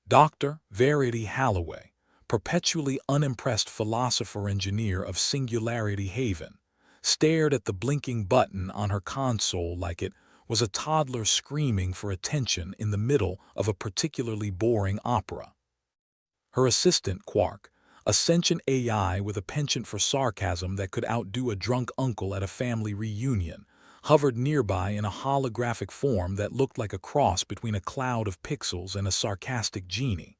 Dr. Verity Halloway, perpetually unimpressed philosopher-engineer of Singularity Haven, stared at the blinking button on her console like it was a toddler screaming for attention in the middle of a particularly boring opera. Her assistant, Quark, a sentient AI with a penchant for sarcasm that could outdo a drunk uncle at a family reunion, hovered nearby in a holographic form that looked like a cross between a cloud of pixels and a sarcastic genie.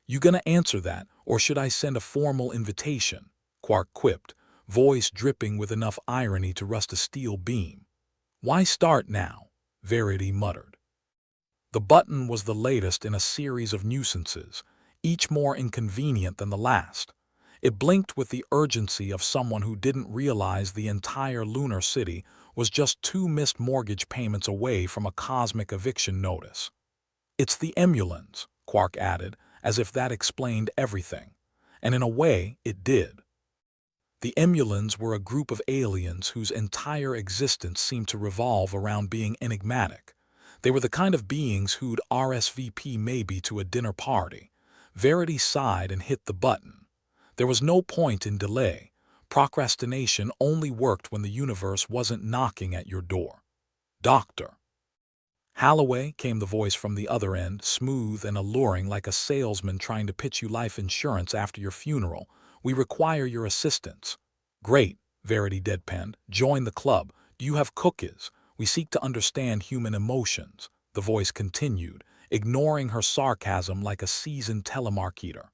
"You gonna answer that, or should I send a formal invitation?" Quark quipped, voice dripping with enough irony to rust a steel beam. "Why start now?" Verity muttered. The button was the latest in a series of nuisances, each more inconvenient than the last. It blinked with the urgency of someone who didn't realize the entire lunar city was just 2 missed mortgage payments away from a cosmic eviction notice. "It's the Emulans," Quark added, as if that explained everything. And in a way, it did. The Emulans were a group of aliens whose entire existence seemed to revolve around being enigmatic. They were the kind of beings who'd RSVP maybe to a dinner party. Verity sighed and hit the button. There was no point in delay. Procrastination only worked when the universe wasn't knocking at your door. "Doctor." "Halloway," came the voice from the other end, smooth and alluring like a salesman trying to pitch you life insurance after your funeral. "We require your assistance." "Great," Verity deadpanned. "Join the club. Do you have cookies? We seek to understand human emotions," the voice continued, ignoring her sarcasm like a seasoned telemarketer.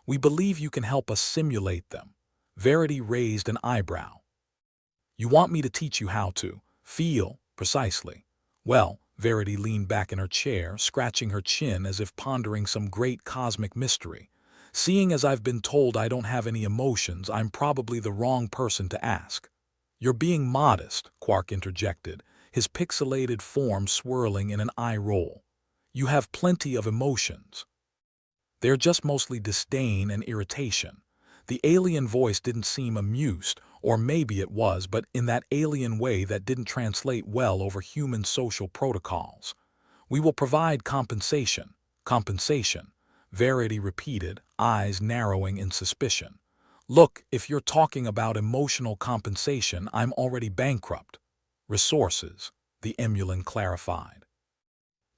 "We believe you can help us simulate them." Verity raised an eyebrow. "You want me to teach you how to feel precisely?" "Well," Verity leaned back in her chair, scratching her chin as if pondering some great cosmic mystery. "Seeing as I've been told I don't have any emotions, I'm probably the wrong person to ask." "You're being modest," Quark interjected, his pixelated form swirling in an eye roll. "You have plenty of emotions. They're just mostly disdain and irritation." The alien voice didn't seem amused, or maybe it was, but in that alien way that didn't translate well over human social protocols. "We will provide compensation." "Compensation," Verity repeated, eyes narrowing in suspicion. "Look, if you're talking about emotional compensation, I'm already bankrupt." "Resources," the Emulan clarified.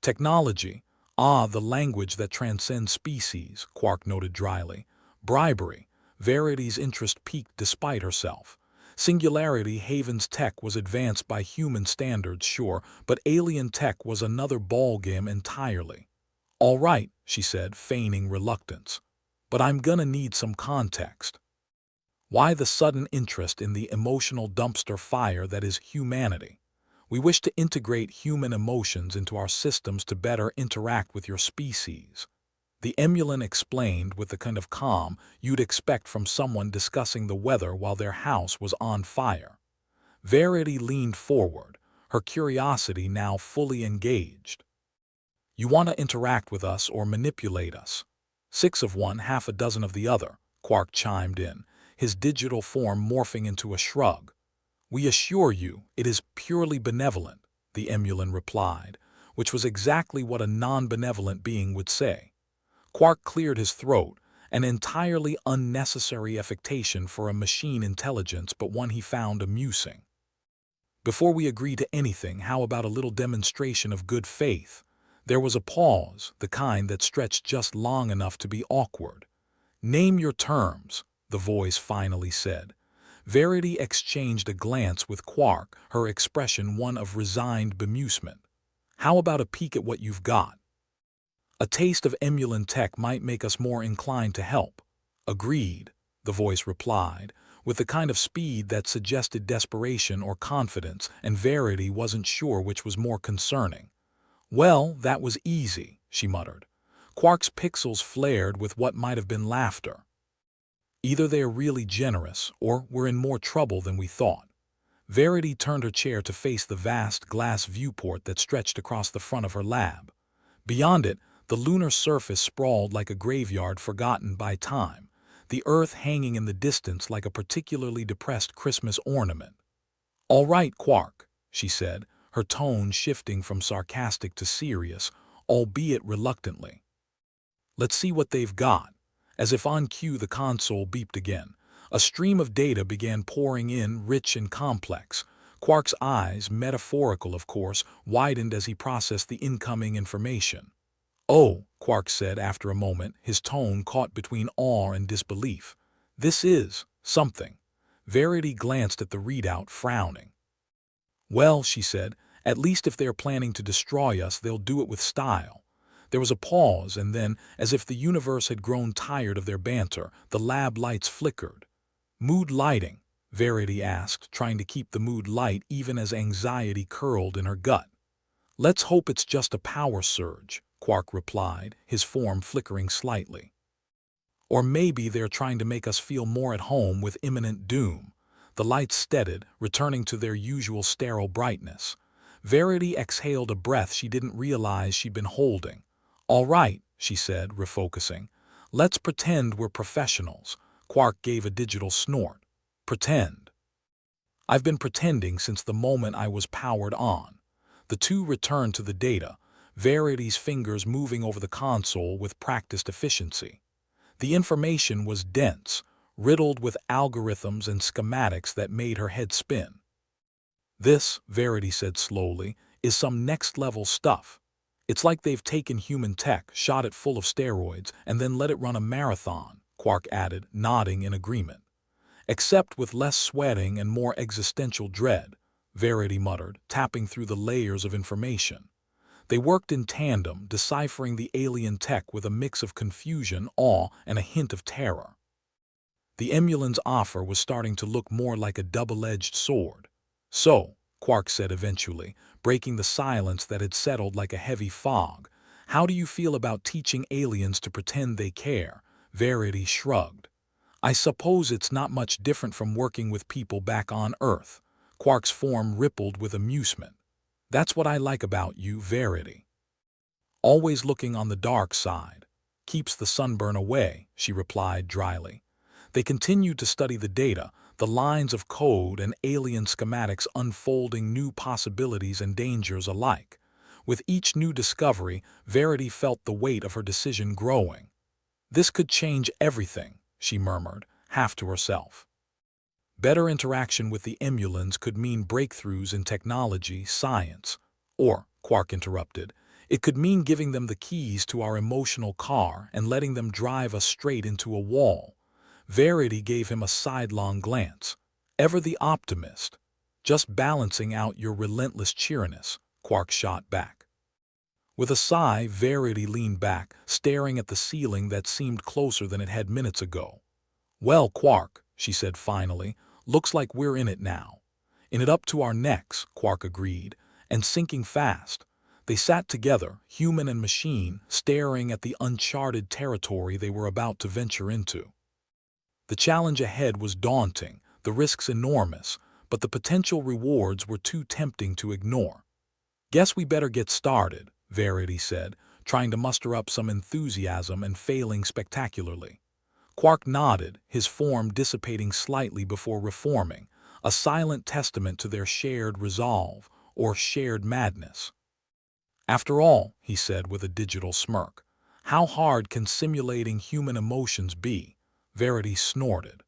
"Technology. The language that transcends species," Quark noted dryly. "Bribery." Verity's interest peaked despite herself. Singularity Haven's tech was advanced by human standards, sure, but alien tech was another ballgame entirely. "All right," she said, feigning reluctance. "But I'm gonna need some context. Why the sudden interest in the emotional dumpster fire that is humanity?" "We wish to integrate human emotions into our systems to better interact with your species," the Emulan explained with the kind of calm you'd expect from someone discussing the weather while their house was on fire. Verity leaned forward, her curiosity now fully engaged. "You want to interact with us or manipulate us?" "6 of one, half a dozen of the other," Quark chimed in, his digital form morphing into a shrug. "We assure you it is purely benevolent," the Emulan replied, which was exactly what a non-benevolent being would say. Quark cleared his throat, an entirely unnecessary affectation for a machine intelligence, but one he found amusing. "Before we agree to anything, how about a little demonstration of good faith?" There was a pause, the kind that stretched just long enough to be awkward. "Name your terms," the voice finally said. Verity exchanged a glance with Quark, her expression one of resigned bemusement. "How about a peek at what you've got?" "A taste of Emulan tech might make us more inclined to help." "Agreed," the voice replied, with the kind of speed that suggested desperation or confidence, and Verity wasn't sure which was more concerning. "Well, that was easy," she muttered. Quark's pixels flared with what might have been laughter. "Either they're really generous, or we're in more trouble than we thought." Verity turned her chair to face the vast glass viewport that stretched across the front of her lab. Beyond it, the lunar surface sprawled like a graveyard forgotten by time, the Earth hanging in the distance like a particularly depressed Christmas ornament. "All right, Quark," she said, her tone shifting from sarcastic to serious, albeit reluctantly. Let's see what they've got. As if on cue, the console beeped again. A stream of data began pouring in, rich and complex. Quark's eyes, metaphorical of course, widened as he processed the incoming information. "Oh," Quark said after a moment, his tone caught between awe and disbelief. "This is something." Verity glanced at the readout, frowning. "Well," she said, "at least if they're planning to destroy us, they'll do it with style." There was a pause, and then, as if the universe had grown tired of their banter, the lab lights flickered. "Mood lighting?" Verity asked, trying to keep the mood light even as anxiety curled in her gut. "Let's hope it's just a power surge," Quark replied, his form flickering slightly. "Or maybe they're trying to make us feel more at home with imminent doom." The lights steadied, returning to their usual sterile brightness. Verity exhaled a breath she didn't realize she'd been holding. "All right," she said, refocusing. "Let's pretend we're professionals." Quark gave a digital snort. "Pretend." "I've been pretending since the moment I was powered on." The two returned to the data, Verity's fingers moving over the console with practiced efficiency. The information was dense, riddled with algorithms and schematics that made her head spin. "This," Verity said slowly, "is some next-level stuff. It's like they've taken human tech, shot it full of steroids, and then let it run a marathon," Quark added, nodding in agreement. "Except with less sweating and more existential dread," Verity muttered, tapping through the layers of information. They worked in tandem, deciphering the alien tech with a mix of confusion, awe, and a hint of terror. The Emulan's offer was starting to look more like a double-edged sword. "So," Quark said eventually, breaking the silence that had settled like a heavy fog, "how do you feel about teaching aliens to pretend they care?" Verity shrugged. "I suppose it's not much different from working with people back on Earth." Quark's form rippled with amusement. "That's what I like about you, Verity. Always looking on the dark side. Keeps the sunburn away," she replied dryly. They continued to study the data, the lines of code and alien schematics unfolding new possibilities and dangers alike. With each new discovery, Verity felt the weight of her decision growing. "This could change everything," she murmured, half to herself. Better interaction with the Emulans could mean breakthroughs in technology, science. Or, Quark interrupted, it could mean giving them the keys to our emotional car and letting them drive us straight into a wall. Verity gave him a sidelong glance. "Ever the optimist." "Just balancing out your relentless cheeriness," Quark shot back. With a sigh, Verity leaned back, staring at the ceiling that seemed closer than it had minutes ago. "Well, Quark," she said finally, "looks like we're in it now." "In it up to our necks," Quark agreed, "and sinking fast." They sat together, human and machine, staring at the uncharted territory they were about to venture into. The challenge ahead was daunting, the risks enormous, but the potential rewards were too tempting to ignore. "Guess we better get started," Verity said, trying to muster up some enthusiasm and failing spectacularly. Quark nodded, his form dissipating slightly before reforming, a silent testament to their shared resolve, or shared madness. "After all," he said with a digital smirk, "how hard can simulating human emotions be?" Verity snorted.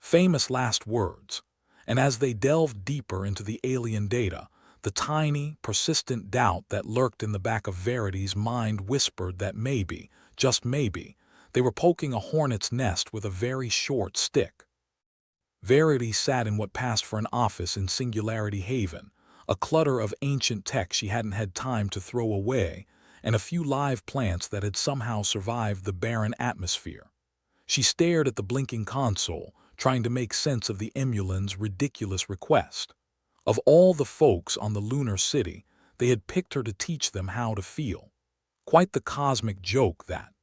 Famous last words. And as they delved deeper into the alien data, the tiny, persistent doubt that lurked in the back of Verity's mind whispered that maybe, just maybe, they were poking a hornet's nest with a very short stick. Verity sat in what passed for an office in Singularity Haven, a clutter of ancient tech she hadn't had time to throw away, and a few live plants that had somehow survived the barren atmosphere. She stared at the blinking console, trying to make sense of the Emulan's ridiculous request. Of all the folks on the lunar city, they had picked her to teach them how to feel. Quite the cosmic joke, that.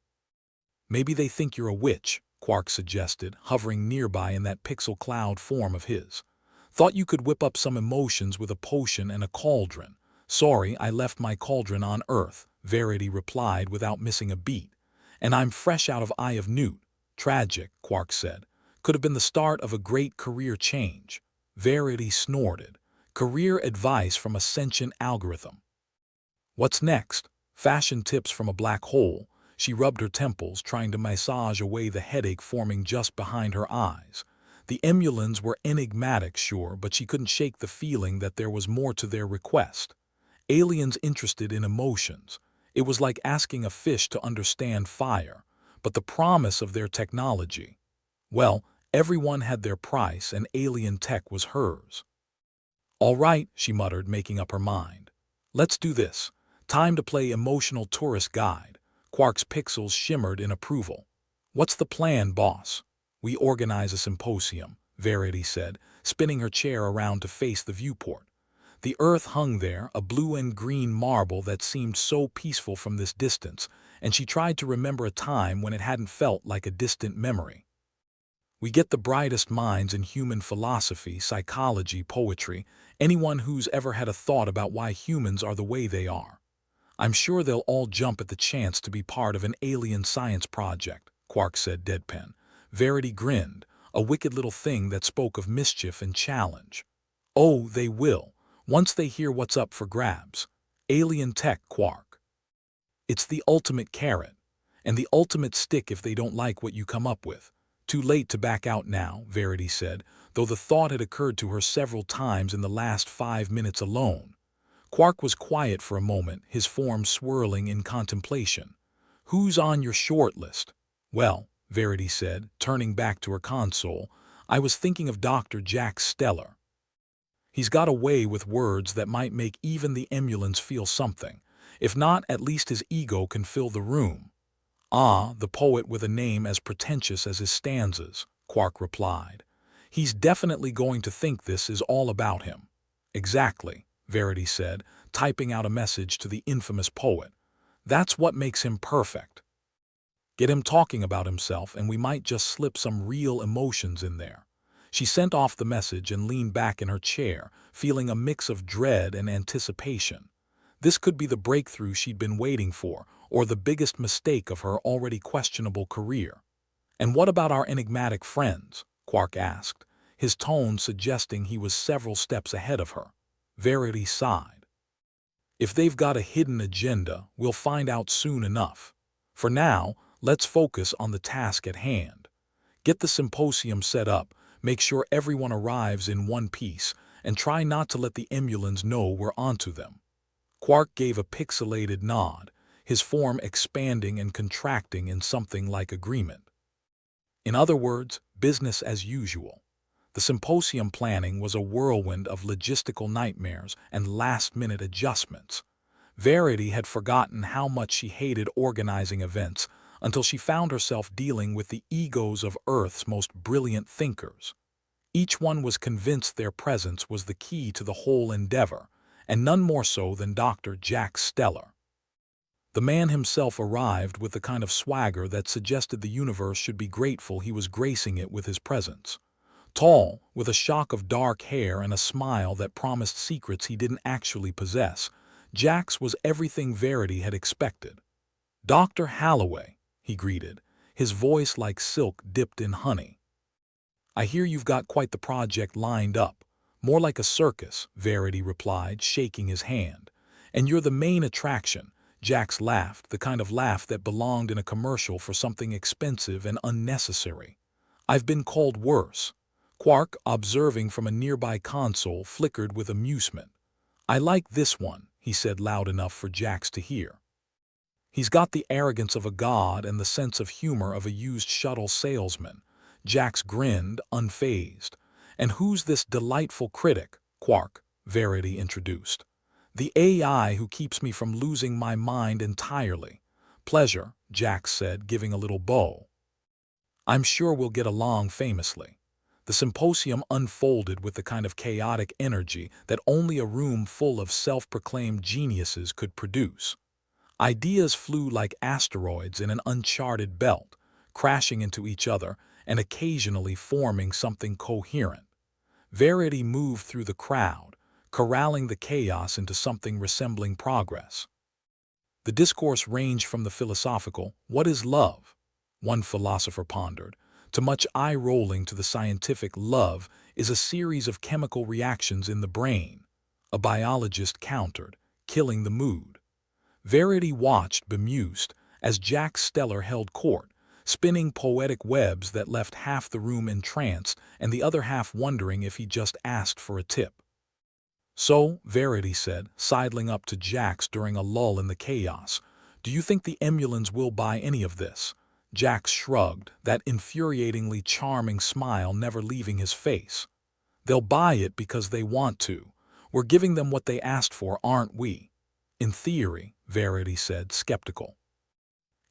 "Maybe they think you're a witch," Quark suggested, hovering nearby in that pixel cloud form of his. "Thought you could whip up some emotions with a potion and a cauldron." "Sorry, I left my cauldron on Earth," Verity replied without missing a beat. "And I'm fresh out of Eye of Newt." "Tragic," Quark said. "Could have been the start of a great career change." Verity snorted. "Career advice from a sentient algorithm." "What's next?" "Fashion tips from a black hole." She rubbed her temples, trying to massage away the headache forming just behind her eyes. The emulans were enigmatic, sure, but she couldn't shake the feeling that there was more to their request. Aliens interested in emotions. It was like asking a fish to understand fire, but the promise of their technology. Well, everyone had their price and alien tech was hers. "All right," she muttered, making up her mind. "Let's do this. Time to play emotional tourist guide." Quark's pixels shimmered in approval. "What's the plan, boss?" "We organize a symposium," Verity said, spinning her chair around to face the viewport. The Earth hung there, a blue and green marble that seemed so peaceful from this distance, and she tried to remember a time when it hadn't felt like a distant memory. "We get the brightest minds in human philosophy, psychology, poetry, anyone who's ever had a thought about why humans are the way they are. I'm sure they'll all jump at the chance to be part of an alien science project," Quark said deadpan. Verity grinned, a wicked little thing that spoke of mischief and challenge. "Oh, they will, once they hear what's up for grabs. Alien tech, Quark. It's the ultimate carrot, and the ultimate stick if they don't like what you come up with. Too late to back out now," Verity said, though the thought had occurred to her several times in the last 5 minutes alone. Quark was quiet for a moment, his form swirling in contemplation. "Who's on your short list?" "Well," Verity said, turning back to her console, "I was thinking of Dr. Jack Stellar. He's got a way with words that might make even the emulans feel something. If not, at least his ego can fill the room." "Ah, the poet with a name as pretentious as his stanzas," Quark replied. "He's definitely going to think this is all about him." "Exactly," Verity said, typing out a message to the infamous poet. "That's what makes him perfect. Get him talking about himself and we might just slip some real emotions in there." She sent off the message and leaned back in her chair, feeling a mix of dread and anticipation. This could be the breakthrough she'd been waiting for, or the biggest mistake of her already questionable career. "And what about our enigmatic friends?" Quark asked, his tone suggesting he was several steps ahead of her. Verity sighed. "If they've got a hidden agenda, we'll find out soon enough. For now, let's focus on the task at hand. Get the symposium set up, make sure everyone arrives in one piece, and try not to let the emulans know we're onto them." Quark gave a pixelated nod, his form expanding and contracting in something like agreement. In other words, business as usual. The symposium planning was a whirlwind of logistical nightmares and last-minute adjustments. Verity had forgotten how much she hated organizing events until she found herself dealing with the egos of Earth's most brilliant thinkers. Each one was convinced their presence was the key to the whole endeavor, and none more so than Dr. Jack Stellar. The man himself arrived with the kind of swagger that suggested the universe should be grateful he was gracing it with his presence. Tall, with a shock of dark hair and a smile that promised secrets he didn't actually possess, Jax was everything Verity had expected. "Dr. Holloway," he greeted, his voice like silk dipped in honey. "I hear you've got quite the project lined up." "More like a circus," Verity replied, shaking his hand. "And you're the main attraction." Jax laughed, the kind of laugh that belonged in a commercial for something expensive and unnecessary. "I've been called worse." Quark, observing from a nearby console, flickered with amusement. "I like this one," he said loud enough for Jax to hear. "He's got the arrogance of a god and the sense of humor of a used shuttle salesman." Jax grinned, unfazed. "And who's this delightful critic?" "Quark," Verity introduced. "The AI who keeps me from losing my mind entirely." "Pleasure," Jax said, giving a little bow. "I'm sure we'll get along famously." The symposium unfolded with the kind of chaotic energy that only a room full of self-proclaimed geniuses could produce. Ideas flew like asteroids in an uncharted belt, crashing into each other and occasionally forming something coherent. Verity moved through the crowd, corralling the chaos into something resembling progress. The discourse ranged from the philosophical, "What is love?" one philosopher pondered, to much eye-rolling to the scientific, "Love is a series of chemical reactions in the brain." A biologist countered, killing the mood. Verity watched bemused, as Jack Steller held court, spinning poetic webs that left half the room entranced and the other half wondering if he just asked for a tip. "So," Verity said, sidling up to Jax during a lull in the chaos, "do you think the Emulans will buy any of this?" Jax shrugged, that infuriatingly charming smile never leaving his face. "They'll buy it because they want to. We're giving them what they asked for, aren't we?" "In theory," Verity said, skeptical.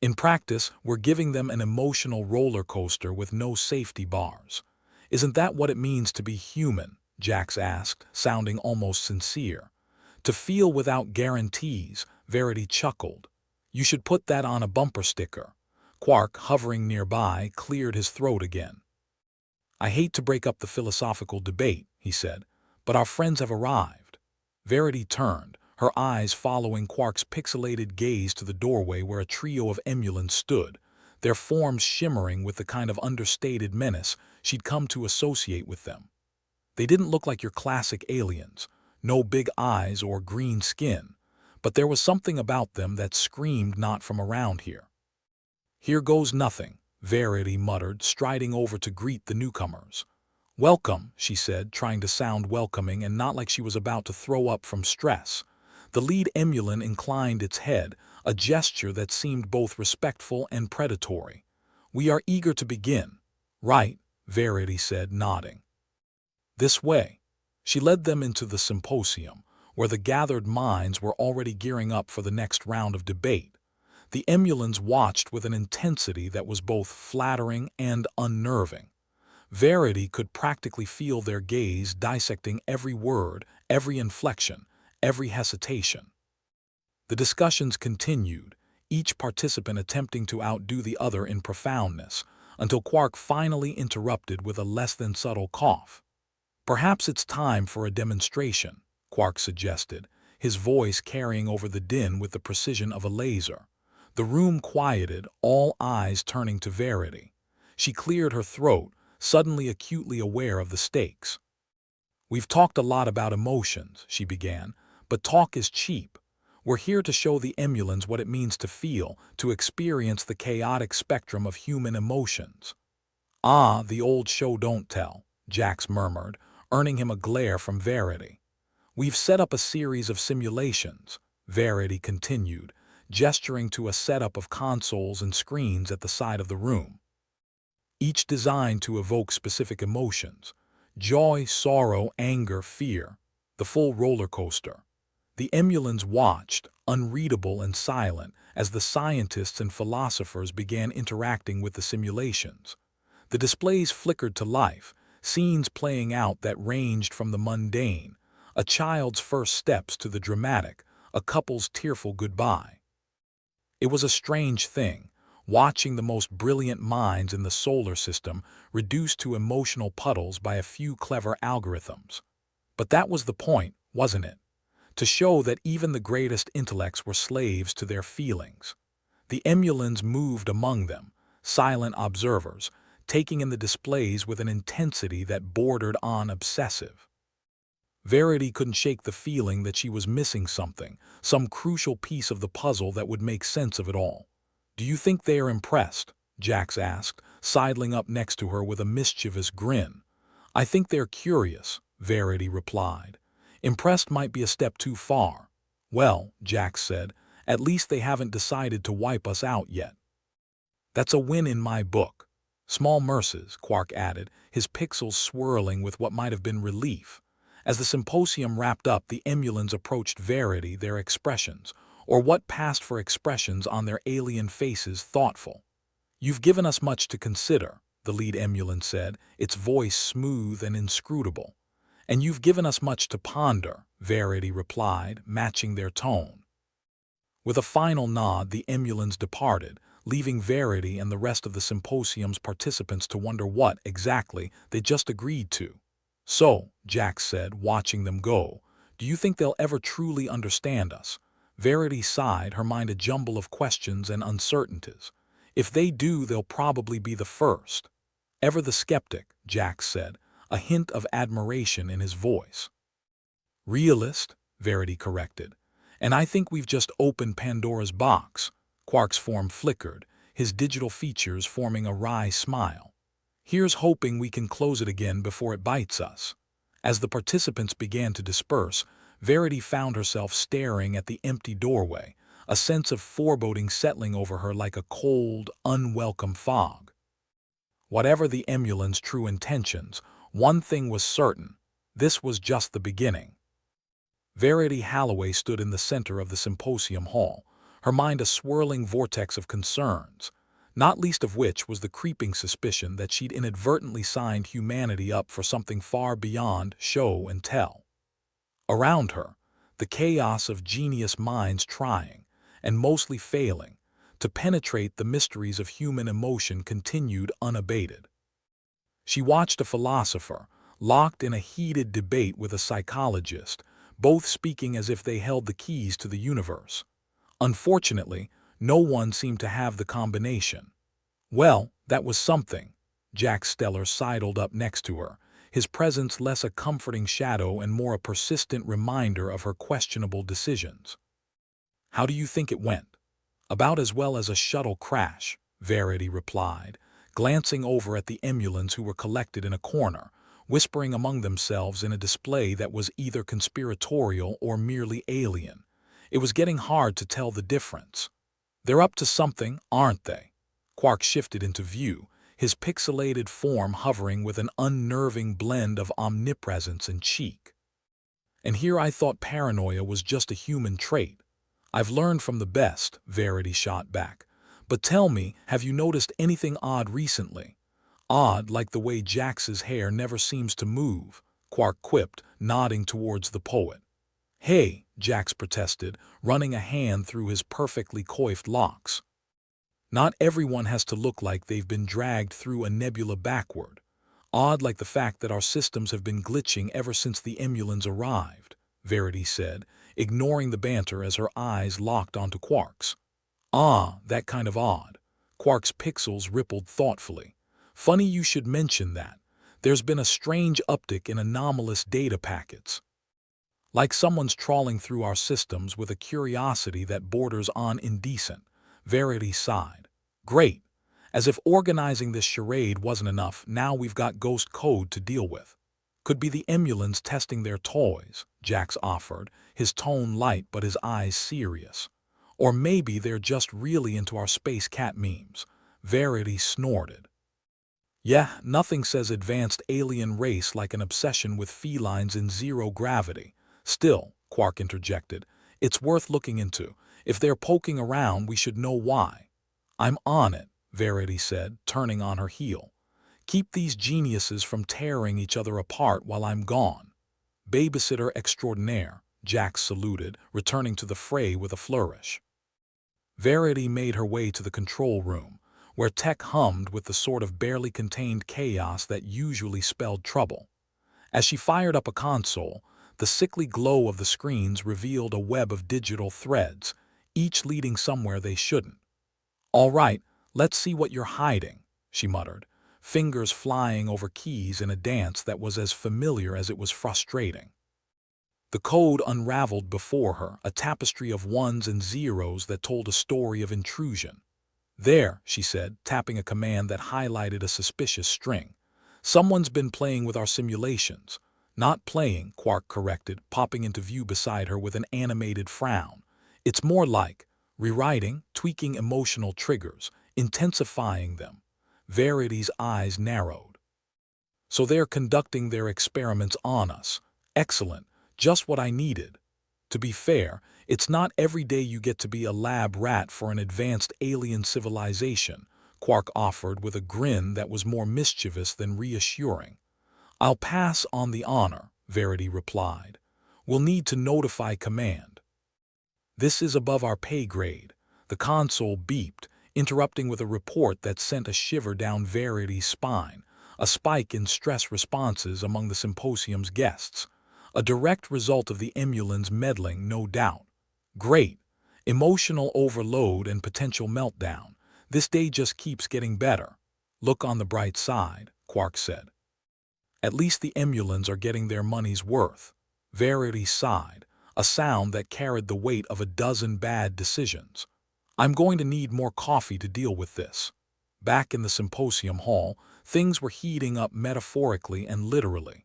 "In practice, we're giving them an emotional roller coaster with no safety bars. Isn't that what it means to be human?" Jax asked, sounding almost sincere. "To feel without guarantees," Verity chuckled. "You should put that on a bumper sticker." Quark, hovering nearby, cleared his throat again. "I hate to break up the philosophical debate," he said, "but our friends have arrived." Verity turned, her eyes following Quark's pixelated gaze to the doorway where a trio of Emulans stood, their forms shimmering with the kind of understated menace she'd come to associate with them. They didn't look like your classic aliens, no big eyes or green skin, but there was something about them that screamed not from around here. "Here goes nothing," Verity muttered, striding over to greet the newcomers. "Welcome," she said, trying to sound welcoming and not like she was about to throw up from stress. The lead Emulan inclined its head, a gesture that seemed both respectful and predatory. "We are eager to begin." "Right," Verity said, nodding. "This way." She led them into the symposium, where the gathered minds were already gearing up for the next round of debate. The Emulans watched with an intensity that was both flattering and unnerving. Verity could practically feel their gaze dissecting every word, every inflection, every hesitation. The discussions continued, each participant attempting to outdo the other in profoundness, until Quark finally interrupted with a less than subtle cough. "Perhaps it's time for a demonstration," Quark suggested, his voice carrying over the din with the precision of a laser. The room quieted, all eyes turning to Verity. She cleared her throat, suddenly acutely aware of the stakes. "We've talked a lot about emotions," she began, "but talk is cheap. We're here to show the Emulans what it means to feel, to experience the chaotic spectrum of human emotions." "Ah, the old show don't tell," Jax murmured, earning him a glare from Verity. "We've set up a series of simulations," Verity continued, gesturing to a setup of consoles and screens at the side of the room. "Each designed to evoke specific emotions: joy, sorrow, anger, fear, the full roller coaster." The Emulans watched, unreadable and silent, as the scientists and philosophers began interacting with the simulations. The displays flickered to life, scenes playing out that ranged from the mundane, a child's first steps, to the dramatic, a couple's tearful goodbye. It was a strange thing, watching the most brilliant minds in the solar system reduced to emotional puddles by a few clever algorithms. But that was the point, wasn't it? To show that even the greatest intellects were slaves to their feelings. The Emulans moved among them, silent observers, taking in the displays with an intensity that bordered on obsessive. Verity couldn't shake the feeling that she was missing something, some crucial piece of the puzzle that would make sense of it all. "Do you think they are impressed?" Jax asked, sidling up next to her with a mischievous grin. "I think they're curious," Verity replied. "Impressed might be a step too far." "Well," Jax said, "at least they haven't decided to wipe us out yet." "That's a win in my book." "Small mercies," Quark added, his pixels swirling with what might have been relief. As the symposium wrapped up, the Emulans approached Verity, their expressions, or what passed for expressions on their alien faces, thoughtful. "You've given us much to consider," the lead Emulan said, its voice smooth and inscrutable. "And you've given us much to ponder," Verity replied, matching their tone. With a final nod, the Emulans departed, leaving Verity and the rest of the symposium's participants to wonder what, exactly, they just agreed to. "So," Jax said, watching them go, "do you think they'll ever truly understand us?" Verity sighed, her mind a jumble of questions and uncertainties. "If they do, they'll probably be the first." "Ever the skeptic," Jax said, a hint of admiration in his voice. "Realist," Verity corrected. "And I think we've just opened Pandora's box." Quark's form flickered, his digital features forming a wry smile. "Here's hoping we can close it again before it bites us." As the participants began to disperse, Verity found herself staring at the empty doorway, a sense of foreboding settling over her like a cold, unwelcome fog. Whatever the emulin's true intentions, one thing was certain: this was just the beginning. Verity Halloway stood in the center of the symposium hall, her mind a swirling vortex of concerns, not least of which was the creeping suspicion that she'd inadvertently signed humanity up for something far beyond show and tell. Around her, the chaos of genius minds trying, and mostly failing, to penetrate the mysteries of human emotion continued unabated. She watched a philosopher, locked in a heated debate with a psychologist, both speaking as if they held the keys to the universe. Unfortunately, no one seemed to have the combination. Well, that was something. Jack Steller sidled up next to her, his presence less a comforting shadow and more a persistent reminder of her questionable decisions. "How do you think it went?" "About as well as a shuttle crash," Verity replied, glancing over at the emulans who were collected in a corner, whispering among themselves in a display that was either conspiratorial or merely alien. It was getting hard to tell the difference. "They're up to something, aren't they?" Quark shifted into view, his pixelated form hovering with an unnerving blend of omnipresence and cheek. "And here I thought paranoia was just a human trait." "I've learned from the best," Verity shot back. "But tell me, have you noticed anything odd recently?" "Odd, like the way Jax's hair never seems to move," Quark quipped, nodding towards the poet. "Hey," Jax protested, running a hand through his perfectly coiffed locks. "Not everyone has to look like they've been dragged through a nebula backward. Odd like the fact that our systems have been glitching ever since the emulans arrived," Verity said, ignoring the banter as her eyes locked onto Quark's. "Ah, that kind of odd." Quark's pixels rippled thoughtfully. "Funny you should mention that. There's been a strange uptick in anomalous data packets. Like someone's trawling through our systems with a curiosity that borders on indecent." Verity sighed. "Great. As if organizing this charade wasn't enough, now we've got ghost code to deal with." "Could be the emulans testing their toys," Jax offered, his tone light but his eyes serious. "Or maybe they're just really into our space cat memes." Verity snorted. "Yeah, nothing says advanced alien race like an obsession with felines in zero gravity. Still," Quark interjected, "it's worth looking into. If they're poking around, we should know why." "I'm on it," Verity said, turning on her heel. "Keep these geniuses from tearing each other apart while I'm gone." "Babysitter extraordinaire," Jax saluted, returning to the fray with a flourish. Verity made her way to the control room, where tech hummed with the sort of barely contained chaos that usually spelled trouble. As she fired up a console, the sickly glow of the screens revealed a web of digital threads, each leading somewhere they shouldn't. "All right, let's see what you're hiding," she muttered, fingers flying over keys in a dance that was as familiar as it was frustrating. The code unraveled before her, a tapestry of ones and zeros that told a story of intrusion. "There," she said, tapping a command that highlighted a suspicious string. "Someone's been playing with our simulations." "Not playing," Quark corrected, popping into view beside her with an animated frown. "It's more like rewriting, tweaking emotional triggers, intensifying them." Verity's eyes narrowed. "So they're conducting their experiments on us. Excellent, just what I needed." To be fair, it's not every day you get to be a lab rat for an advanced alien civilization, Quark offered with a grin that was more mischievous than reassuring. "I'll pass on the honor," Verity replied. "We'll need to notify command." "This is above our pay grade." The console beeped, interrupting with a report that sent a shiver down Verity's spine, a spike in stress responses among the symposium's guests. A direct result of the emulans meddling, no doubt. "Great. Emotional overload and potential meltdown. This day just keeps getting better." "Look on the bright side," Quark said. "At least the emulans are getting their money's worth." Verity sighed, a sound that carried the weight of a dozen bad decisions. I'm going to need more coffee to deal with this. Back in the symposium hall, things were heating up metaphorically and literally.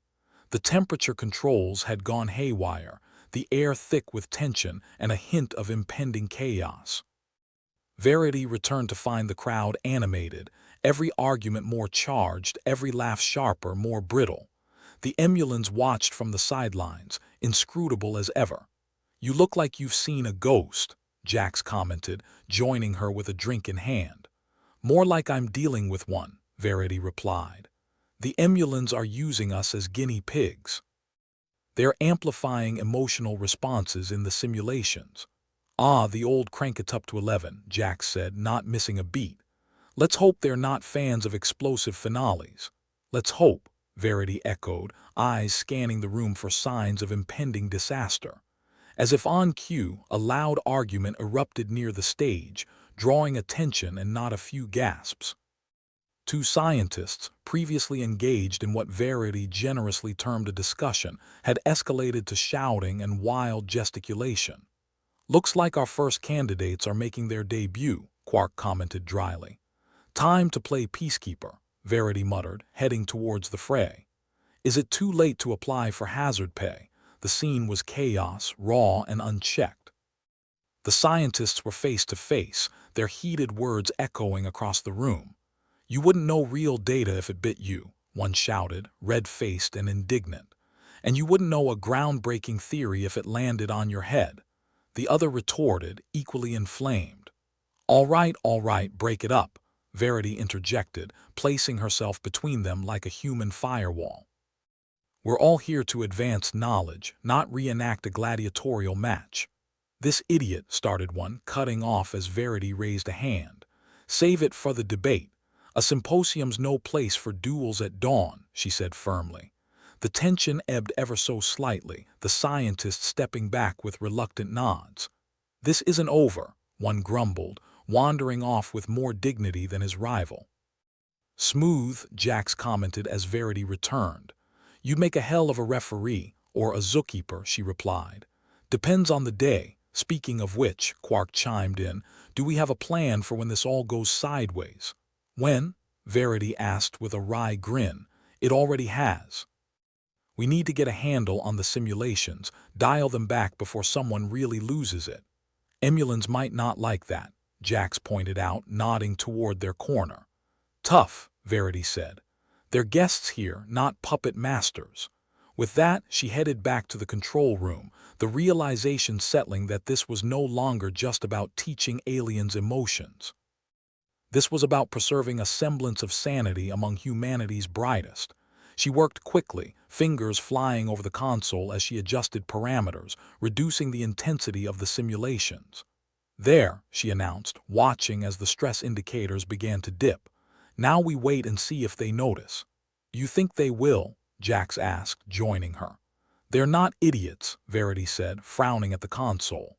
The temperature controls had gone haywire, the air thick with tension and a hint of impending chaos. Verity returned to find the crowd animated, every argument more charged, every laugh sharper, more brittle. The emulans watched from the sidelines, inscrutable as ever. "You look like you've seen a ghost," Jax commented, joining her with a drink in hand. "More like I'm dealing with one," Verity replied. "The emulans are using us as guinea pigs. They're amplifying emotional responses in the simulations." "Ah, the old crank it up to 11, Jax said, not missing a beat. "Let's hope they're not fans of explosive finales." "Let's hope," Verity echoed, eyes scanning the room for signs of impending disaster. As if on cue, a loud argument erupted near the stage, drawing attention and not a few gasps. Two scientists, previously engaged in what Verity generously termed a discussion, had escalated to shouting and wild gesticulation. "Looks like our first candidates are making their debut," Quark commented dryly. "Time to play peacekeeper," Verity muttered, heading towards the fray. "Is it too late to apply for hazard pay?" The scene was chaos, raw and unchecked. The scientists were face to face, their heated words echoing across the room. "You wouldn't know real data if it bit you," one shouted, red-faced and indignant. "And you wouldn't know a groundbreaking theory if it landed on your head," the other retorted, equally inflamed. All right, break it up," Verity interjected, placing herself between them like a human firewall. "We're all here to advance knowledge, not reenact a gladiatorial match." "This idiot," started one, cutting off as Verity raised a hand. "Save it for the debate. A symposium's no place for duels at dawn," she said firmly. The tension ebbed ever so slightly, the scientists stepping back with reluctant nods. "This isn't over," one grumbled, wandering off with more dignity than his rival. "Smooth," Jax commented as Verity returned. "You'd make a hell of a referee, or a zookeeper," she replied. "Depends on the day. Speaking of which," Quark chimed in, "do we have a plan for when this all goes sideways?" "When?" Verity asked with a wry grin. "It already has. We need to get a handle on the simulations, dial them back before someone really loses it." "Emulans might not like that," Jax pointed out, nodding toward their corner. "Tough," Verity said. "They're guests here, not puppet masters." With that, she headed back to the control room, the realization settling that this was no longer just about teaching aliens emotions. This was about preserving a semblance of sanity among humanity's brightest. She worked quickly, fingers flying over the console as she adjusted parameters, reducing the intensity of the simulations. "There," she announced, watching as the stress indicators began to dip. "Now we wait and see if they notice." "You think they will?" Jax asked, joining her. "They're not idiots," Verity said, frowning at the console.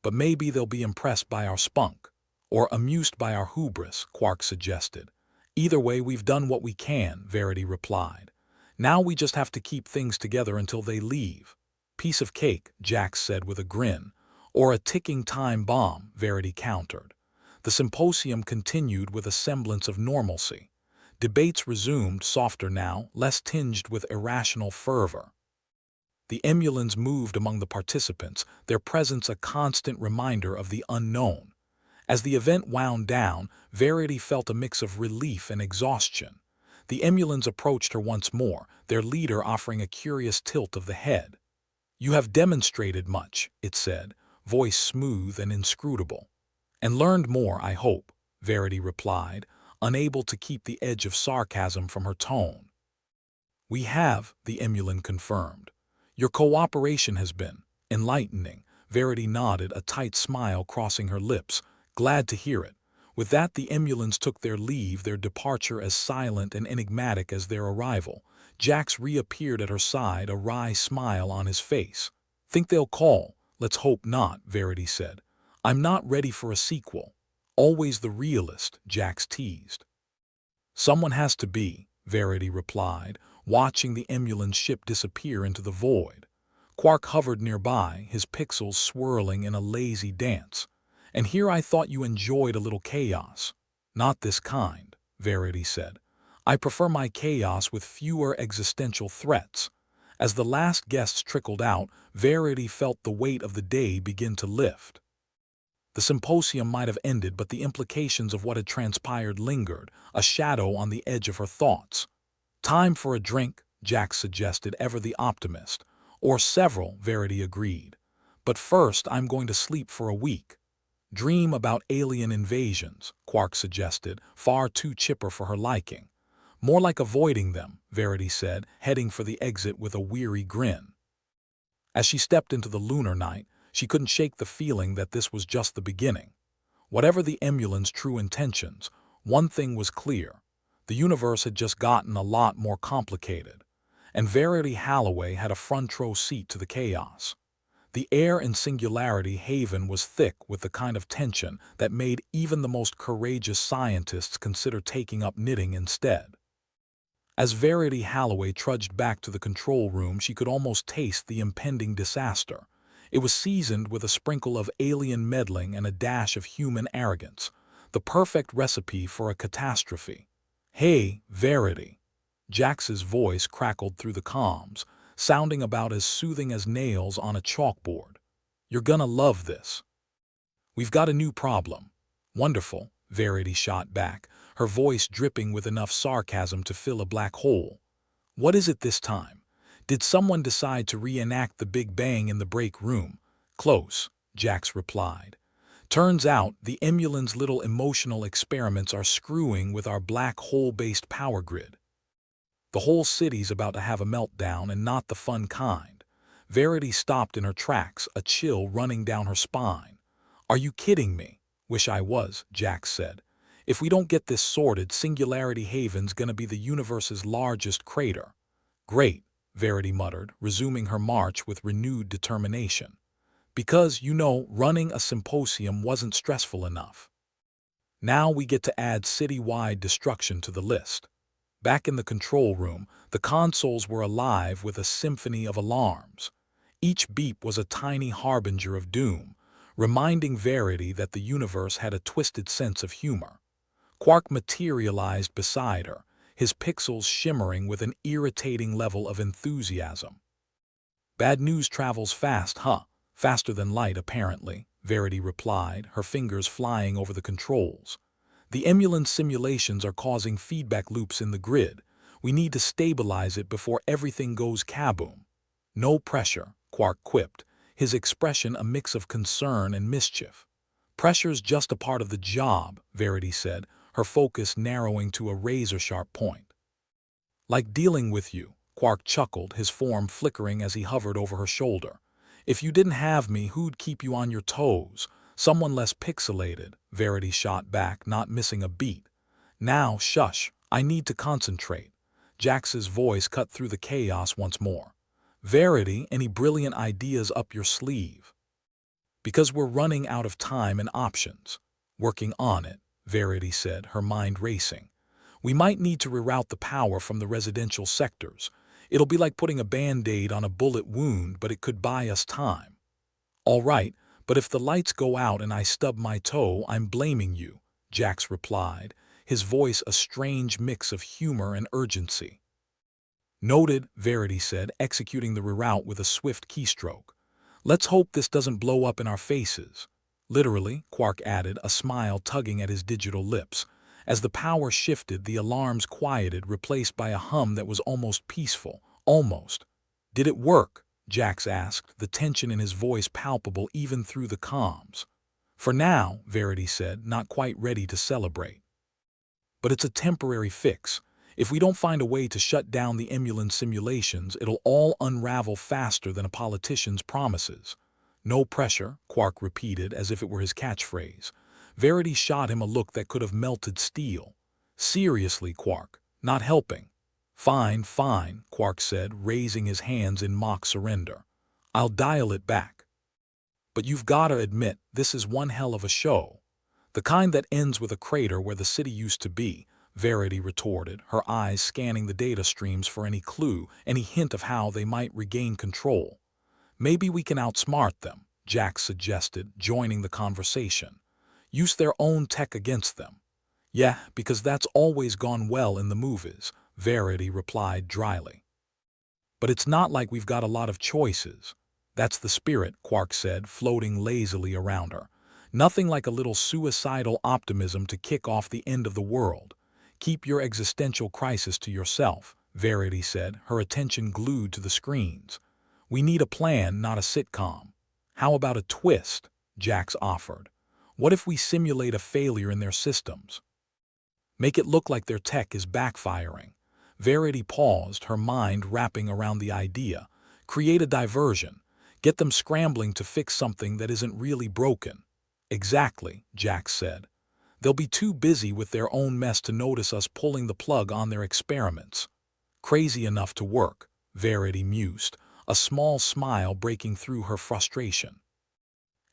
"But maybe they'll be impressed by our spunk. Or amused by our hubris," Quark suggested. "Either way, we've done what we can," Verity replied. "Now we just have to keep things together until they leave." "Piece of cake," Jax said with a grin. "Or a ticking time bomb," Verity countered. The symposium continued with a semblance of normalcy. Debates resumed, softer now, less tinged with irrational fervor. The emulans moved among the participants, their presence a constant reminder of the unknown. As the event wound down, Verity felt a mix of relief and exhaustion. The emulans approached her once more, their leader offering a curious tilt of the head. "You have demonstrated much," it said, voice smooth and inscrutable. "And learned more, I hope," Verity replied, unable to keep the edge of sarcasm from her tone. "We have," the emulan confirmed. "Your cooperation has been enlightening." Verity nodded, a tight smile crossing her lips. "Glad to hear it." With that, the emulans took their leave, their departure as silent and enigmatic as their arrival. Jax reappeared at her side, a wry smile on his face. "Think they'll call?" "Let's hope not," Verity said. "I'm not ready for a sequel." "Always the realist," Jax teased. "Someone has to be," Verity replied, watching the emulan ship disappear into the void. Quark hovered nearby, his pixels swirling in a lazy dance. And here I thought you enjoyed a little chaos. Not this kind, Verity said. I prefer my chaos with fewer existential threats. As the last guests trickled out, Verity felt the weight of the day begin to lift. The symposium might have ended, but the implications of what had transpired lingered, a shadow on the edge of her thoughts. Time for a drink, Jack suggested, ever the optimist. Or several, Verity agreed. But first I'm going to sleep for a week. Dream about alien invasions, Quark suggested, far too chipper for her liking. More like avoiding them, Verity said, heading for the exit with a weary grin. As she stepped into the lunar night, she couldn't shake the feeling that this was just the beginning. Whatever the Emulan's true intentions, one thing was clear. The universe had just gotten a lot more complicated. And Verity Halloway had a front-row seat to the chaos. The air in Singularity Haven was thick with the kind of tension that made even the most courageous scientists consider taking up knitting instead. As Verity Halloway trudged back to the control room, she could almost taste the impending disaster. It was seasoned with a sprinkle of alien meddling and a dash of human arrogance, the perfect recipe for a catastrophe. "Hey, Verity." Jax's voice crackled through the comms, sounding about as soothing as nails on a chalkboard. "You're gonna love this. We've got a new problem." "Wonderful," Verity shot back, her voice dripping with enough sarcasm to fill a black hole. "What is it this time? Did someone decide to reenact the Big Bang in the break room?" "Close," Jax replied. "Turns out the Emulan's little emotional experiments are screwing with our black hole-based power grid. The whole city's about to have a meltdown, and not the fun kind." Verity stopped in her tracks, a chill running down her spine. "Are you kidding me?" "Wish I was," Jax said. "If we don't get this sorted, Singularity Haven's gonna be the universe's largest crater." "Great," Verity muttered, resuming her march with renewed determination. "Because, running a symposium wasn't stressful enough. Now we get to add city-wide destruction to the list." Back in the control room, the consoles were alive with a symphony of alarms. Each beep was a tiny harbinger of doom, reminding Verity that the universe had a twisted sense of humor. Quark materialized beside her, his pixels shimmering with an irritating level of enthusiasm. "Bad news travels fast, huh? Faster than light, apparently," Verity replied, her fingers flying over the controls. "The Emulan simulations are causing feedback loops in the grid. We need to stabilize it before everything goes kaboom." "No pressure," Quark quipped, his expression a mix of concern and mischief. "Pressure's just a part of the job," Verity said, her focus narrowing to a razor-sharp point. "Like dealing with you," Quark chuckled, his form flickering as he hovered over her shoulder. "If you didn't have me, who'd keep you on your toes? Someone less pixelated," Verity shot back, not missing a beat. "Now, shush, I need to concentrate." Jax's voice cut through the chaos once more. "Verity, any brilliant ideas up your sleeve?" "Because we're running out of time and options." "Working on it," Verity said, her mind racing. "We might need to reroute the power from the residential sectors. It'll be like putting a Band-Aid on a bullet wound, but it could buy us time." "All right, but if the lights go out and I stub my toe, I'm blaming you," Jax replied, his voice a strange mix of humor and urgency. "Noted," Verity said, executing the reroute with a swift keystroke. "Let's hope this doesn't blow up in our faces." "Literally," Quark added, a smile tugging at his digital lips. As the power shifted, the alarms quieted, replaced by a hum that was almost peaceful. Almost. "Did it work?" Jax asked, the tension in his voice palpable even through the comms. "For now," Verity said, not quite ready to celebrate. "But it's a temporary fix. If we don't find a way to shut down the Emulan simulations, it'll all unravel faster than a politician's promises." "No pressure," Quark repeated as if it were his catchphrase. Verity shot him a look that could have melted steel. "Seriously, Quark, not helping." "Fine, fine," Quark said, raising his hands in mock surrender. "I'll dial it back. But you've gotta admit, this is one hell of a show. The kind that ends with a crater where the city used to be," Verity retorted, her eyes scanning the data streams for any clue, any hint of how they might regain control. "Maybe we can outsmart them," Jack suggested, joining the conversation. Use their own tech against them. Yeah, because that's always gone well in the movies, Verity replied dryly. But it's not like we've got a lot of choices. That's the spirit, Quark said, floating lazily around her. Nothing like a little suicidal optimism to kick off the end of the world. Keep your existential crisis to yourself, Verity said, her attention glued to the screens. We need a plan, not a sitcom. How about a twist? Jax offered. What if we simulate a failure in their systems? Make it look like their tech is backfiring. Verity paused, her mind wrapping around the idea. Create a diversion. Get them scrambling to fix something that isn't really broken. Exactly, Jax said. They'll be too busy with their own mess to notice us pulling the plug on their experiments. Crazy enough to work, Verity mused, a small smile breaking through her frustration.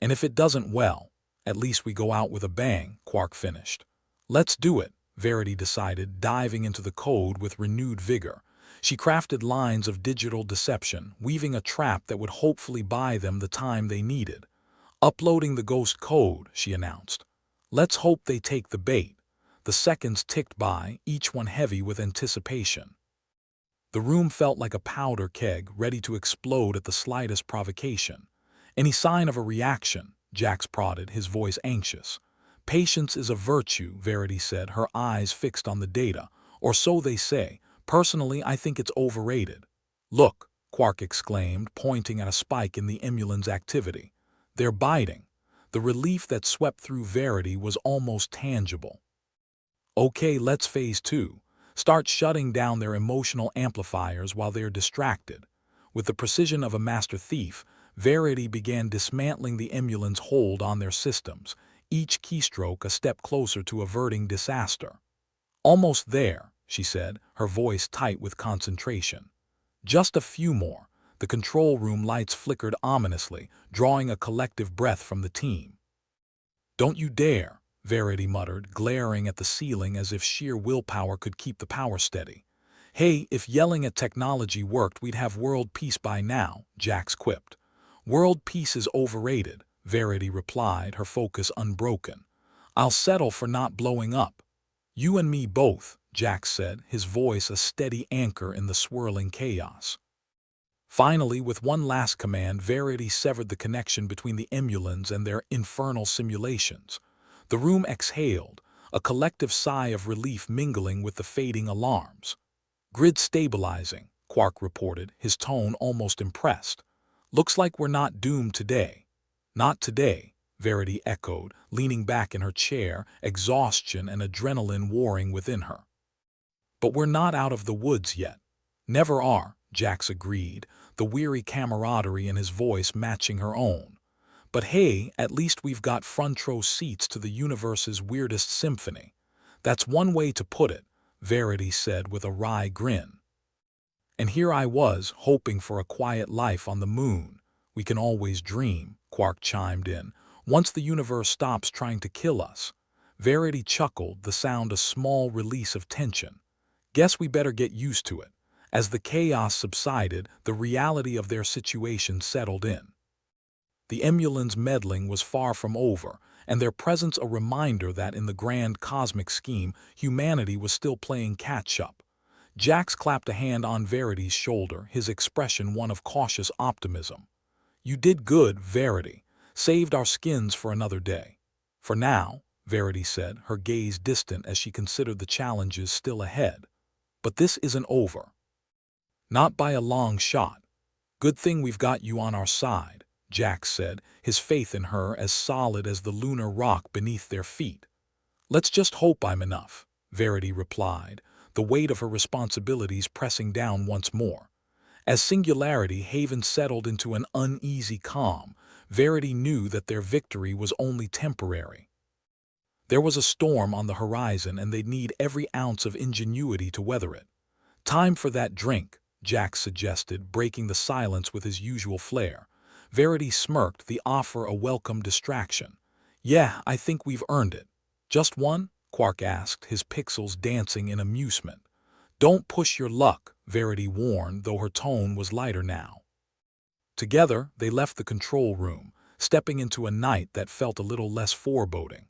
And if it doesn't, well, at least we go out with a bang, Quark finished. Let's do it, Verity decided, diving into the code with renewed vigor. She crafted lines of digital deception, weaving a trap that would hopefully buy them the time they needed. Uploading the ghost code, she announced. Let's hope they take the bait. The seconds ticked by, each one heavy with anticipation. The room felt like a powder keg, ready to explode at the slightest provocation. Any sign of a reaction? Jax prodded, his voice anxious. Patience is a virtue, Verity said, her eyes fixed on the data. Or so they say. Personally, I think it's overrated. Look, Quark exclaimed, pointing at a spike in the emulin's activity. They're biting. The relief that swept through Verity was almost tangible. Okay, let's phase 2. Start shutting down their emotional amplifiers while they're distracted. With the precision of a master thief, Verity began dismantling the emulin's hold on their systems, each keystroke a step closer to averting disaster. Almost there, she said, her voice tight with concentration. Just a few more. The control room lights flickered ominously, drawing a collective breath from the team. Don't you dare, Verity muttered, glaring at the ceiling as if sheer willpower could keep the power steady. Hey, if yelling at technology worked, we'd have world peace by now, Jax quipped. World peace is overrated, Verity replied, her focus unbroken. I'll settle for not blowing up. You and me both, Jax said, his voice a steady anchor in the swirling chaos. Finally, with one last command, Verity severed the connection between the emulins and their infernal simulations. The room exhaled, a collective sigh of relief mingling with the fading alarms. Grid stabilizing, Quark reported, his tone almost impressed. Looks like we're not doomed today. Not today, Verity echoed, leaning back in her chair, exhaustion and adrenaline warring within her. But we're not out of the woods yet. Never are, Jax agreed, the weary camaraderie in his voice matching her own. But hey, at least we've got front row seats to the universe's weirdest symphony. That's one way to put it, Verity said with a wry grin. And here I was, hoping for a quiet life on the moon. We can always dream, Quark chimed in, once the universe stops trying to kill us. Verity chuckled, the sound a small release of tension. Guess we better get used to it. As the chaos subsided, the reality of their situation settled in. The emulins' meddling was far from over, and their presence a reminder that in the grand cosmic scheme, humanity was still playing catch-up. Jax clapped a hand on Verity's shoulder, his expression one of cautious optimism. You did good, Verity. Saved our skins for another day. For now, Verity said, her gaze distant as she considered the challenges still ahead. But this isn't over. Not by a long shot. Good thing we've got you on our side, Jax said, his faith in her as solid as the lunar rock beneath their feet. Let's just hope I'm enough, Verity replied, the weight of her responsibilities pressing down once more. As Singularity Haven settled into an uneasy calm, Verity knew that their victory was only temporary. There was a storm on the horizon and they'd need every ounce of ingenuity to weather it. Time for that drink, Jax suggested, breaking the silence with his usual flair. Verity smirked, the offer a welcome distraction. Yeah, I think we've earned it. Just one? Quark asked, his pixels dancing in amusement. Don't push your luck, Verity warned, though her tone was lighter now. Together, they left the control room, stepping into a night that felt a little less foreboding.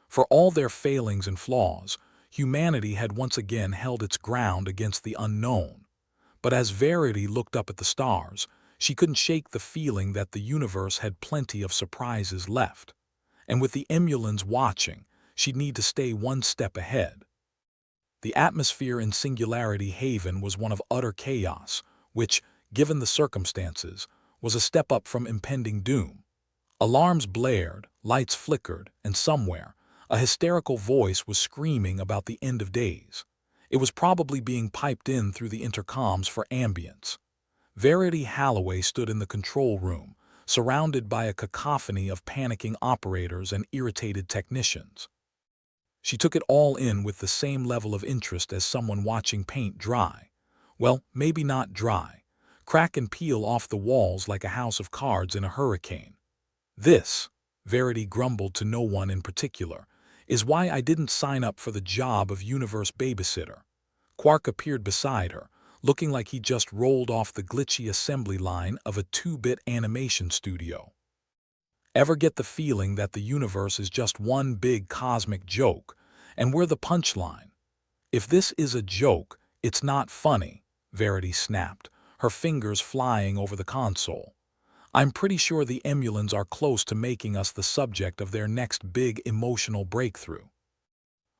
For all their failings and flaws, humanity had once again held its ground against the unknown. But as Verity looked up at the stars, she couldn't shake the feeling that the universe had plenty of surprises left. And with the Emulans watching, she'd need to stay one step ahead. The atmosphere in Singularity Haven was one of utter chaos, which, given the circumstances, was a step up from impending doom. Alarms blared, lights flickered, and somewhere, a hysterical voice was screaming about the end of days. It was probably being piped in through the intercoms for ambience. Verity Halloway stood in the control room, surrounded by a cacophony of panicking operators and irritated technicians. She took it all in with the same level of interest as someone watching paint dry. Well, maybe not dry. Crack and peel off the walls like a house of cards in a hurricane. This, Verity grumbled to no one in particular, is why I didn't sign up for the job of universe babysitter. Quark appeared beside her, looking like he just rolled off the glitchy assembly line of a 2-bit animation studio. Ever get the feeling that the universe is just one big cosmic joke, and we're the punchline? If this is a joke, it's not funny, Verity snapped, her fingers flying over the console. I'm pretty sure the Emulans are close to making us the subject of their next big emotional breakthrough.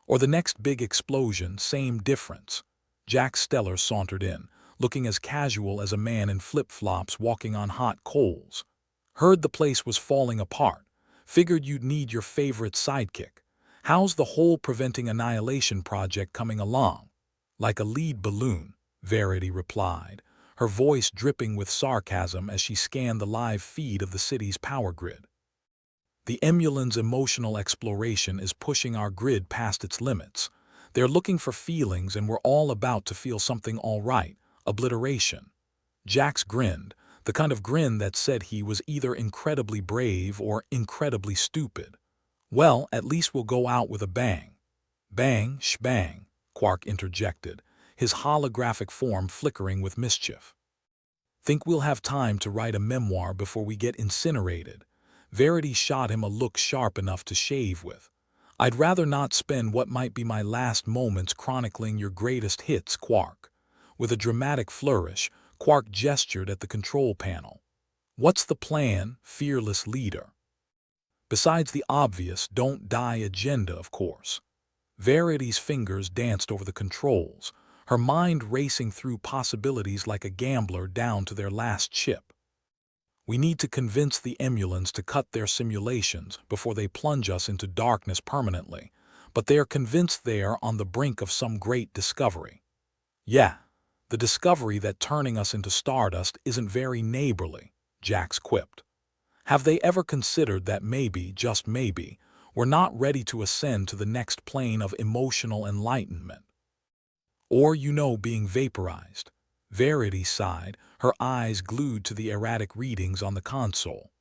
Or the next big explosion, same difference. Jack Steller sauntered in, looking as casual as a man in flip-flops walking on hot coals. Heard the place was falling apart. Figured you'd need your favorite sidekick. How's the whole Preventing Annihilation project coming along? Like a lead balloon, Verity replied, her voice dripping with sarcasm as she scanned the live feed of the city's power grid. The Emulans' emotional exploration is pushing our grid past its limits. They're looking for feelings, and we're all about to feel something all right, obliteration. Jax grinned, the kind of grin that said he was either incredibly brave or incredibly stupid. Well, at least we'll go out with a bang. Bang, shbang, Quark interjected, his holographic form flickering with mischief. Think we'll have time to write a memoir before we get incinerated? Verity shot him a look sharp enough to shave with. I'd rather not spend what might be my last moments chronicling your greatest hits, Quark. With a dramatic flourish, Quark gestured at the control panel. What's the plan, fearless leader? Besides the obvious don't die agenda, of course. Verity's fingers danced over the controls, her mind racing through possibilities like a gambler down to their last chip. We need to convince the Emulans to cut their simulations before they plunge us into darkness permanently, but they are convinced they are on the brink of some great discovery. Yeah, the discovery that turning us into stardust isn't very neighborly, Jax quipped. Have they ever considered that maybe, just maybe, we're not ready to ascend to the next plane of emotional enlightenment? Or, being vaporized. Verity sighed, her eyes glued to the erratic readings on the console.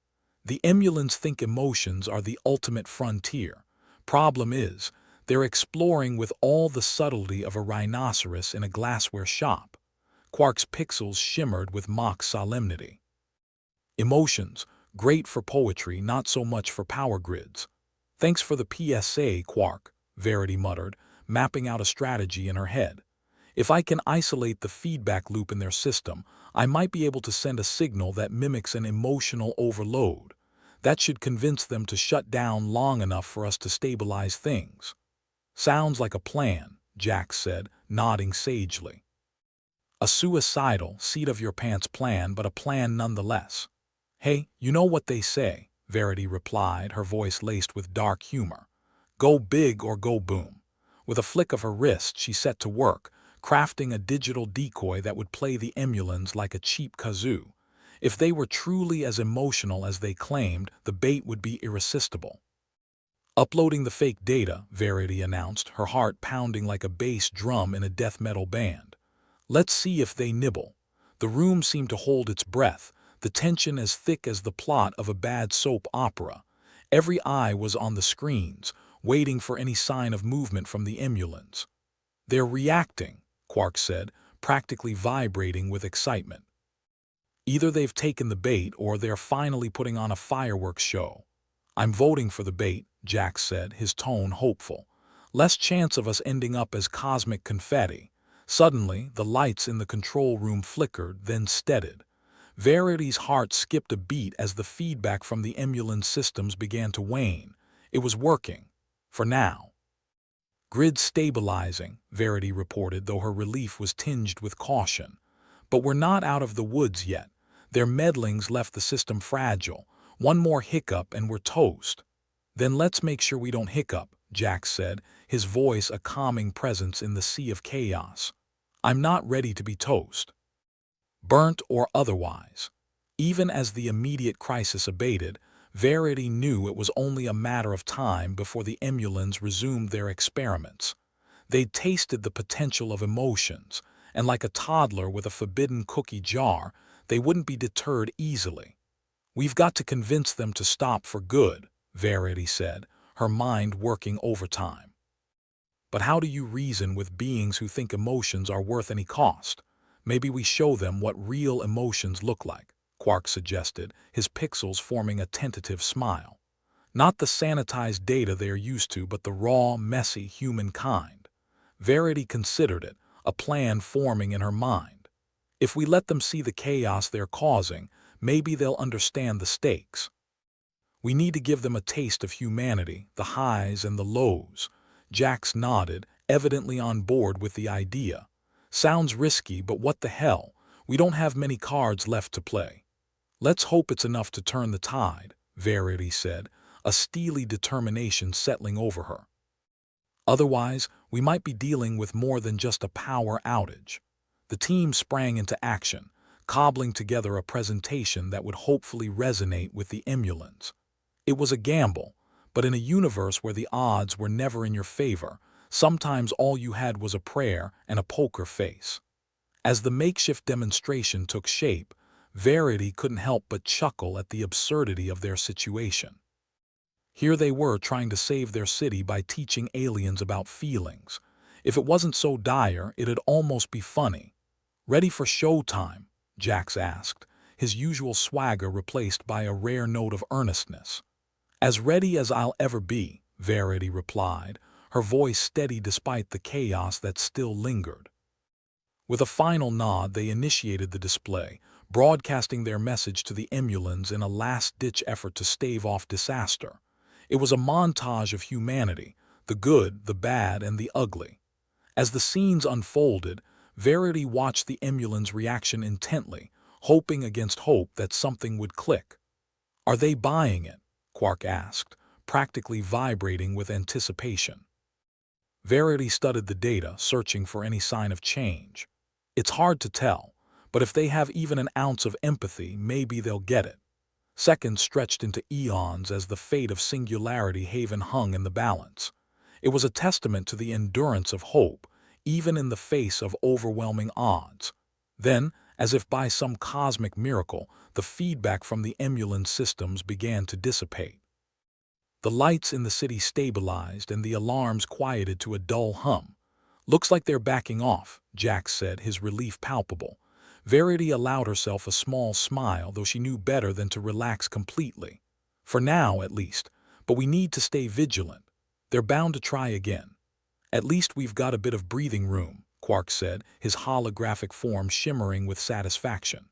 The Emulans think emotions are the ultimate frontier. Problem is, they're exploring with all the subtlety of a rhinoceros in a glassware shop. Quark's pixels shimmered with mock solemnity. Emotions, great for poetry, not so much for power grids. Thanks for the PSA, Quark, Verity muttered, mapping out a strategy in her head. If I can isolate the feedback loop in their system, I might be able to send a signal that mimics an emotional overload. That should convince them to shut down long enough for us to stabilize things. Sounds like a plan, Jax said, nodding sagely. A suicidal, seat-of-your-pants plan, but a plan nonetheless. Hey, you know what they say, Verity replied, her voice laced with dark humor. Go big or go boom. With a flick of her wrist, she set to work, crafting a digital decoy that would play the Emulans like a cheap kazoo. If they were truly as emotional as they claimed, the bait would be irresistible. Uploading the fake data, Verity announced, her heart pounding like a bass drum in a death metal band. Let's see if they nibble. The room seemed to hold its breath, the tension as thick as the plot of a bad soap opera. Every eye was on the screens, waiting for any sign of movement from the Emulans. They're reacting, Quark said, practically vibrating with excitement. Either they've taken the bait or they're finally putting on a fireworks show. I'm voting for the bait, Jack said, his tone hopeful. Less chance of us ending up as cosmic confetti. Suddenly, the lights in the control room flickered, then steadied. Verity's heart skipped a beat as the feedback from the emulant systems began to wane. It was working. For now. Grid stabilizing, Verity reported, though her relief was tinged with caution. But we're not out of the woods yet. Their meddlings left the system fragile. One more hiccup and we're toast. Then let's make sure we don't hiccup, Jack said, his voice a calming presence in the sea of chaos. I'm not ready to be toast. Burnt or otherwise. Even as the immediate crisis abated, Verity knew it was only a matter of time before the emulants resumed their experiments. They'd tasted the potential of emotions, and like a toddler with a forbidden cookie jar, they wouldn't be deterred easily. We've got to convince them to stop for good, Verity said, her mind working overtime. But how do you reason with beings who think emotions are worth any cost? Maybe we show them what real emotions look like, Quark suggested, his pixels forming a tentative smile. Not the sanitized data they are used to, but the raw, messy humankind. Verity considered it, a plan forming in her mind. If we let them see the chaos they're causing, maybe they'll understand the stakes. We need to give them a taste of humanity, the highs and the lows. Jax nodded, evidently on board with the idea. Sounds risky, but what the hell? We don't have many cards left to play. Let's hope it's enough to turn the tide, Verity said, a steely determination settling over her. Otherwise, we might be dealing with more than just a power outage. The team sprang into action, cobbling together a presentation that would hopefully resonate with the emulants. It was a gamble, but in a universe where the odds were never in your favor, sometimes all you had was a prayer and a poker face. As the makeshift demonstration took shape, Verity couldn't help but chuckle at the absurdity of their situation. Here they were trying to save their city by teaching aliens about feelings. If it wasn't so dire, it'd almost be funny. Ready for showtime? Jax asked, his usual swagger replaced by a rare note of earnestness. As ready as I'll ever be, Verity replied, her voice steady despite the chaos that still lingered. With a final nod, they initiated the display, broadcasting their message to the emulants in a last-ditch effort to stave off disaster. It was a montage of humanity, the good, the bad, and the ugly. As the scenes unfolded, Verity watched the emulants' reaction intently, hoping against hope that something would click. Are they buying it? Quark asked, practically vibrating with anticipation. Verity studied the data, searching for any sign of change. It's hard to tell, but if they have even an ounce of empathy, maybe they'll get it. Seconds stretched into eons as the fate of Singularity Haven hung in the balance. It was a testament to the endurance of hope, even in the face of overwhelming odds. Then, as if by some cosmic miracle, the feedback from the emulant systems began to dissipate. The lights in the city stabilized and the alarms quieted to a dull hum. Looks like they're backing off, Jax said, his relief palpable. Verity allowed herself a small smile, though she knew better than to relax completely. For now, at least, but we need to stay vigilant. They're bound to try again. At least we've got a bit of breathing room, Quark said, his holographic form shimmering with satisfaction.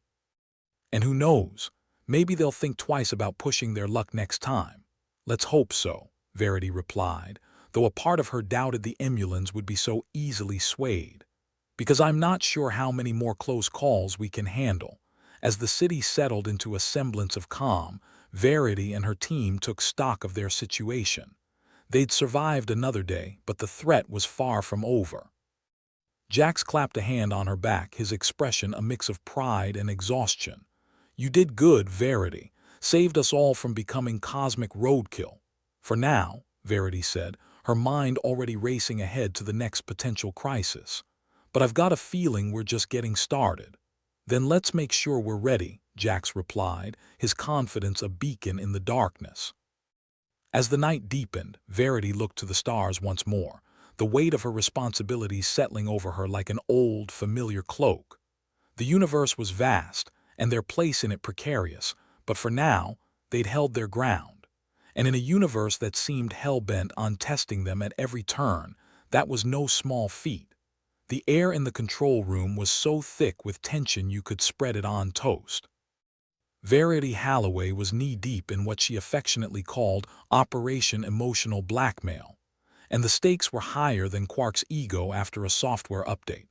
And who knows, maybe they'll think twice about pushing their luck next time. Let's hope so, Verity replied, though a part of her doubted the emulants would be so easily swayed. Because I'm not sure how many more close calls we can handle. As the city settled into a semblance of calm, Verity and her team took stock of their situation. They'd survived another day, but the threat was far from over. Jax clapped a hand on her back, his expression a mix of pride and exhaustion. You did good, Verity. Saved us all from becoming cosmic roadkill. For now, Verity said, her mind already racing ahead to the next potential crisis. But I've got a feeling we're just getting started. Then let's make sure we're ready, Jax replied, his confidence a beacon in the darkness. As the night deepened, Verity looked to the stars once more, the weight of her responsibilities settling over her like an old, familiar cloak. The universe was vast, and their place in it precarious, but for now, they'd held their ground. And in a universe that seemed hell-bent on testing them at every turn, that was no small feat. The air in the control room was so thick with tension you could spread it on toast. Verity Halloway was knee-deep in what she affectionately called Operation Emotional Blackmail, and the stakes were higher than Quark's ego after a software update.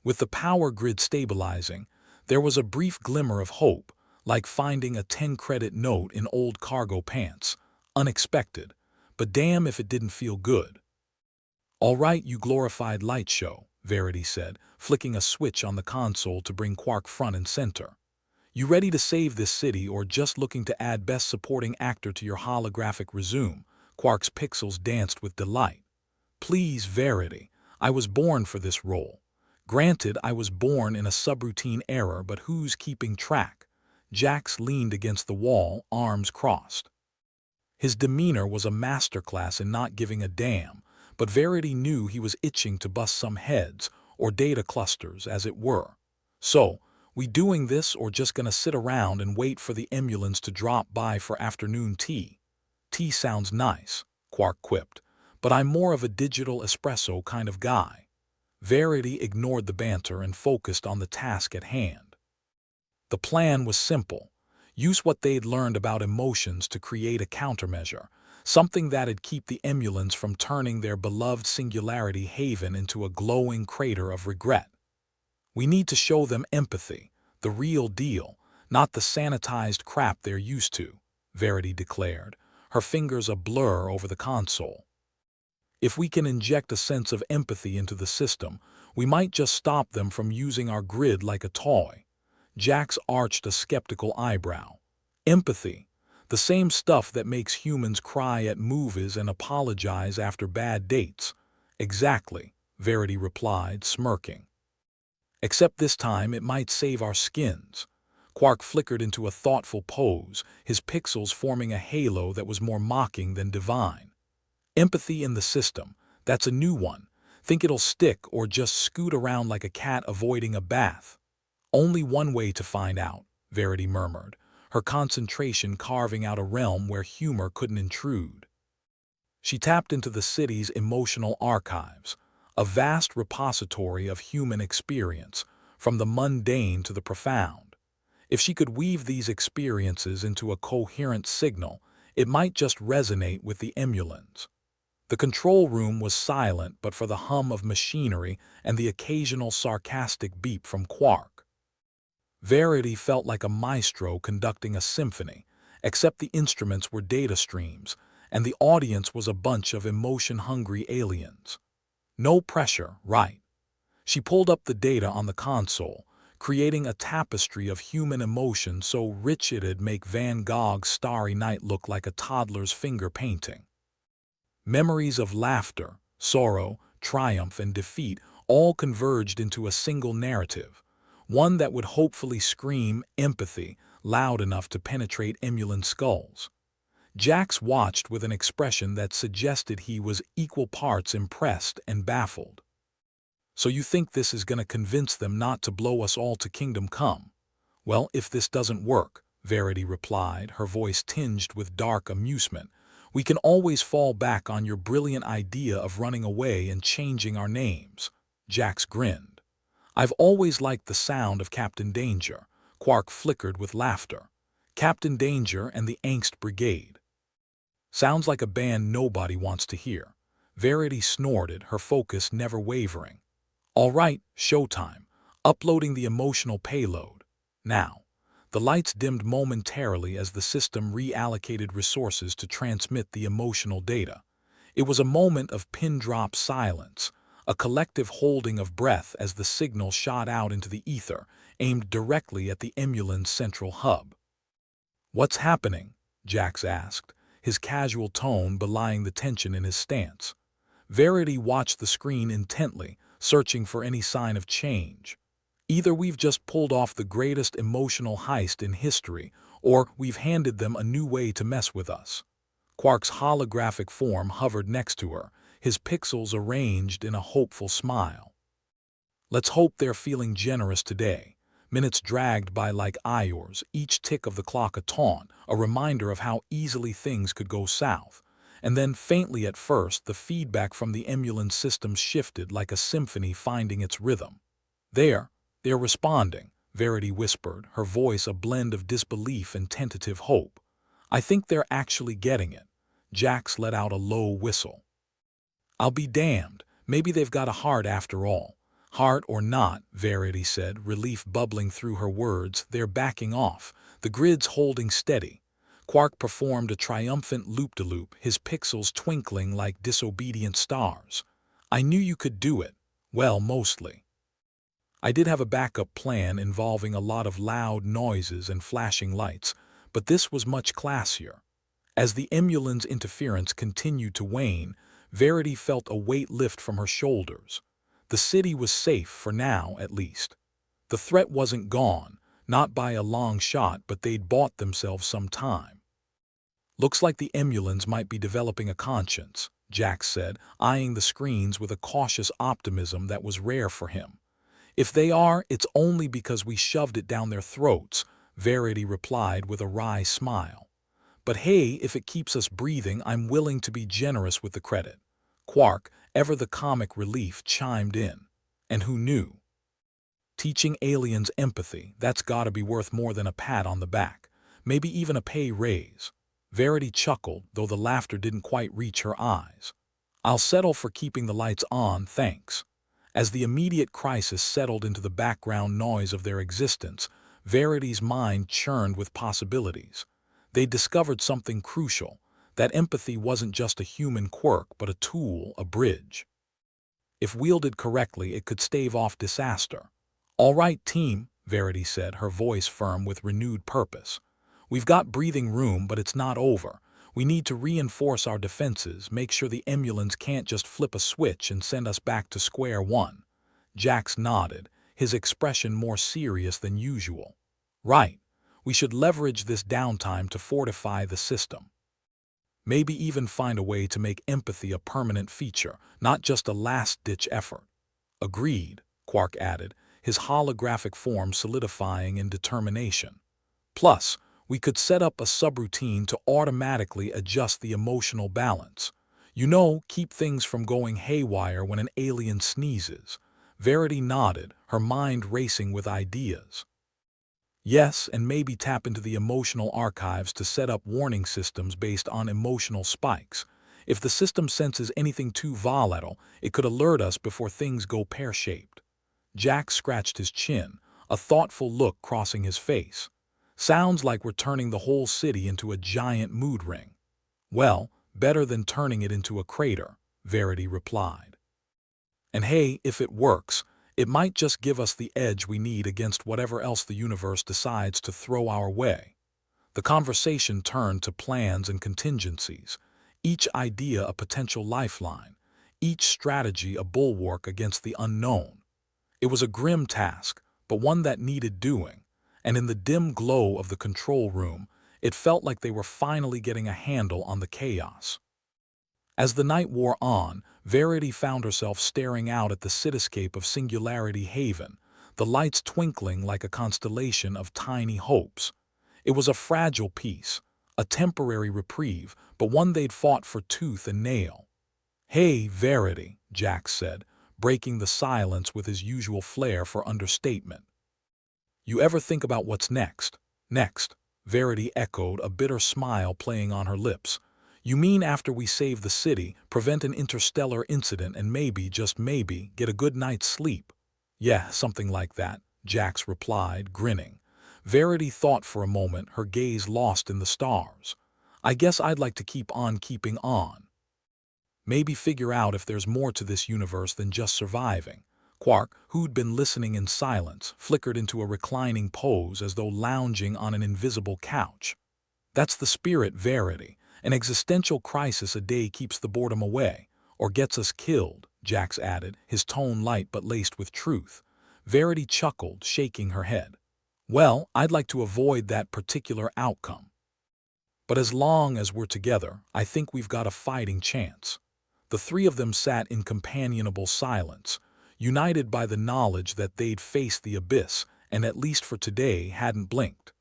With the power grid stabilizing, there was a brief glimmer of hope, like finding a 10-credit note in old cargo pants. Unexpected, but damn if it didn't feel good. "All right, you glorified light show," Verity said, flicking a switch on the console to bring Quark front and center. "You ready to save this city or just looking to add best supporting actor to your holographic resume?" Quark's pixels danced with delight. "Please, Verity, I was born for this role. Granted, I was born in a subroutine era, but who's keeping track?" Jax leaned against the wall, arms crossed. His demeanor was a masterclass in not giving a damn, but Verity knew he was itching to bust some heads, or data clusters, as it were. "So, we doing this or just gonna sit around and wait for the emulants to drop by for afternoon tea?" "Tea sounds nice," Quark quipped, "but I'm more of a digital espresso kind of guy." Verity ignored the banter and focused on the task at hand. The plan was simple. Use what they'd learned about emotions to create a countermeasure, something that'd keep the emulants from turning their beloved Singularity Haven into a glowing crater of regret. "We need to show them empathy, the real deal, not the sanitized crap they're used to," Verity declared, her fingers a blur over the console. "If we can inject a sense of empathy into the system, we might just stop them from using our grid like a toy." Jax arched a skeptical eyebrow. "Empathy? The same stuff that makes humans cry at movies and apologize after bad dates." "Exactly," Verity replied, smirking. "Except this time it might save our skins." Quark flickered into a thoughtful pose, his pixels forming a halo that was more mocking than divine. "Empathy in the system, that's a new one. Think it'll stick or just scoot around like a cat avoiding a bath?" "Only one way to find out," Verity murmured, her concentration carving out a realm where humor couldn't intrude. She tapped into the city's emotional archives, a vast repository of human experience, from the mundane to the profound. If she could weave these experiences into a coherent signal, it might just resonate with the emulants. The control room was silent but for the hum of machinery and the occasional sarcastic beep from Quark. Verity felt like a maestro conducting a symphony, except the instruments were data streams, and the audience was a bunch of emotion-hungry aliens. No pressure, right? She pulled up the data on the console, creating a tapestry of human emotion so rich it'd make Van Gogh's Starry Night look like a toddler's finger painting. Memories of laughter, sorrow, triumph, and defeat all converged into a single narrative, one that would hopefully scream empathy loud enough to penetrate emulant skulls. Jax watched with an expression that suggested he was equal parts impressed and baffled. "So you think this is gonna convince them not to blow us all to kingdom come?" "Well, if this doesn't work," Verity replied, her voice tinged with dark amusement, "we can always fall back on your brilliant idea of running away and changing our names." Jax grinned. "I've always liked the sound of Captain Danger." Quark flickered with laughter. "Captain Danger and the Angst Brigade. Sounds like a band nobody wants to hear." Verity snorted, her focus never wavering. "All right, showtime. Uploading the emotional payload. Now." The lights dimmed momentarily as the system reallocated resources to transmit the emotional data. It was a moment of pin-drop silence, a collective holding of breath as the signal shot out into the ether, aimed directly at the emulant's central hub. "What's happening?" Jax asked, his casual tone belying the tension in his stance. Verity watched the screen intently, searching for any sign of change. "Either we've just pulled off the greatest emotional heist in history, or we've handed them a new way to mess with us." Quark's holographic form hovered next to her, his pixels arranged in a hopeful smile. "Let's hope they're feeling generous today." Minutes dragged by like hours, each tick of the clock a taunt, a reminder of how easily things could go south. And then, faintly at first, the feedback from the emulant system shifted like a symphony finding its rhythm. They're responding, Verity whispered, her voice a blend of disbelief and tentative hope. I think they're actually getting it. Jax let out a low whistle. I'll be damned. Maybe they've got a heart after all. Heart or not, Verity said, relief bubbling through her words. They're backing off, the grid's holding steady. Quark performed a triumphant loop-de-loop, his pixels twinkling like disobedient stars. I knew you could do it. Well, mostly. I did have a backup plan involving a lot of loud noises and flashing lights, but this was much classier. As the emulant's interference continued to wane, Verity felt a weight lift from her shoulders. The city was safe for now, at least. The threat wasn't gone, not by a long shot, but they'd bought themselves some time. Looks like the emulants might be developing a conscience, Jax said, eyeing the screens with a cautious optimism that was rare for him. If they are, it's only because we shoved it down their throats, Verity replied with a wry smile. But hey, if it keeps us breathing, I'm willing to be generous with the credit. Quark, ever the comic relief, chimed in. And who knew? Teaching aliens empathy, that's gotta be worth more than a pat on the back. Maybe even a pay raise. Verity chuckled, though the laughter didn't quite reach her eyes. I'll settle for keeping the lights on, thanks. As the immediate crisis settled into the background noise of their existence, Verity's mind churned with possibilities. They discovered something crucial, that empathy wasn't just a human quirk but a tool, a bridge. If wielded correctly, it could stave off disaster. All right, team, Verity said, her voice firm with renewed purpose. We've got breathing room, but it's not over. We need to reinforce our defenses, make sure the emulants can't just flip a switch and send us back to square one. Jax nodded, his expression more serious than usual. Right. We should leverage this downtime to fortify the system. Maybe even find a way to make empathy a permanent feature, not just a last-ditch effort. Agreed, Quark added, his holographic form solidifying in determination. Plus, we could set up a subroutine to automatically adjust the emotional balance. You know, keep things from going haywire when an alien sneezes. Verity nodded, her mind racing with ideas. Yes, and maybe tap into the emotional archives to set up warning systems based on emotional spikes. If the system senses anything too volatile, it could alert us before things go pear-shaped. Jack scratched his chin, a thoughtful look crossing his face. Sounds like we're turning the whole city into a giant mood ring. Well, better than turning it into a crater, Verity replied. And hey, if it works, it might just give us the edge we need against whatever else the universe decides to throw our way. The conversation turned to plans and contingencies, each idea a potential lifeline, each strategy a bulwark against the unknown. It was a grim task, but one that needed doing, and in the dim glow of the control room, it felt like they were finally getting a handle on the chaos. As the night wore on, Verity found herself staring out at the cityscape of Singularity Haven, the lights twinkling like a constellation of tiny hopes. It was a fragile peace, a temporary reprieve, but one they'd fought for tooth and nail. Hey, Verity, Jax said, breaking the silence with his usual flair for understatement. You ever think about what's next? Next, Verity echoed, a bitter smile playing on her lips. You mean after we save the city, prevent an interstellar incident, and maybe, just maybe, get a good night's sleep? Yeah, something like that, Jax replied, grinning. Verity thought for a moment, her gaze lost in the stars. I guess I'd like to keep on keeping on. Maybe figure out if there's more to this universe than just surviving. Quark, who'd been listening in silence, flickered into a reclining pose as though lounging on an invisible couch. That's the spirit, Verity. An existential crisis a day keeps the boredom away, or gets us killed, Jax added, his tone light but laced with truth. Verity chuckled, shaking her head. Well, I'd like to avoid that particular outcome. But as long as we're together, I think we've got a fighting chance. The three of them sat in companionable silence, united by the knowledge that they'd face the abyss and at least for today hadn't blinked.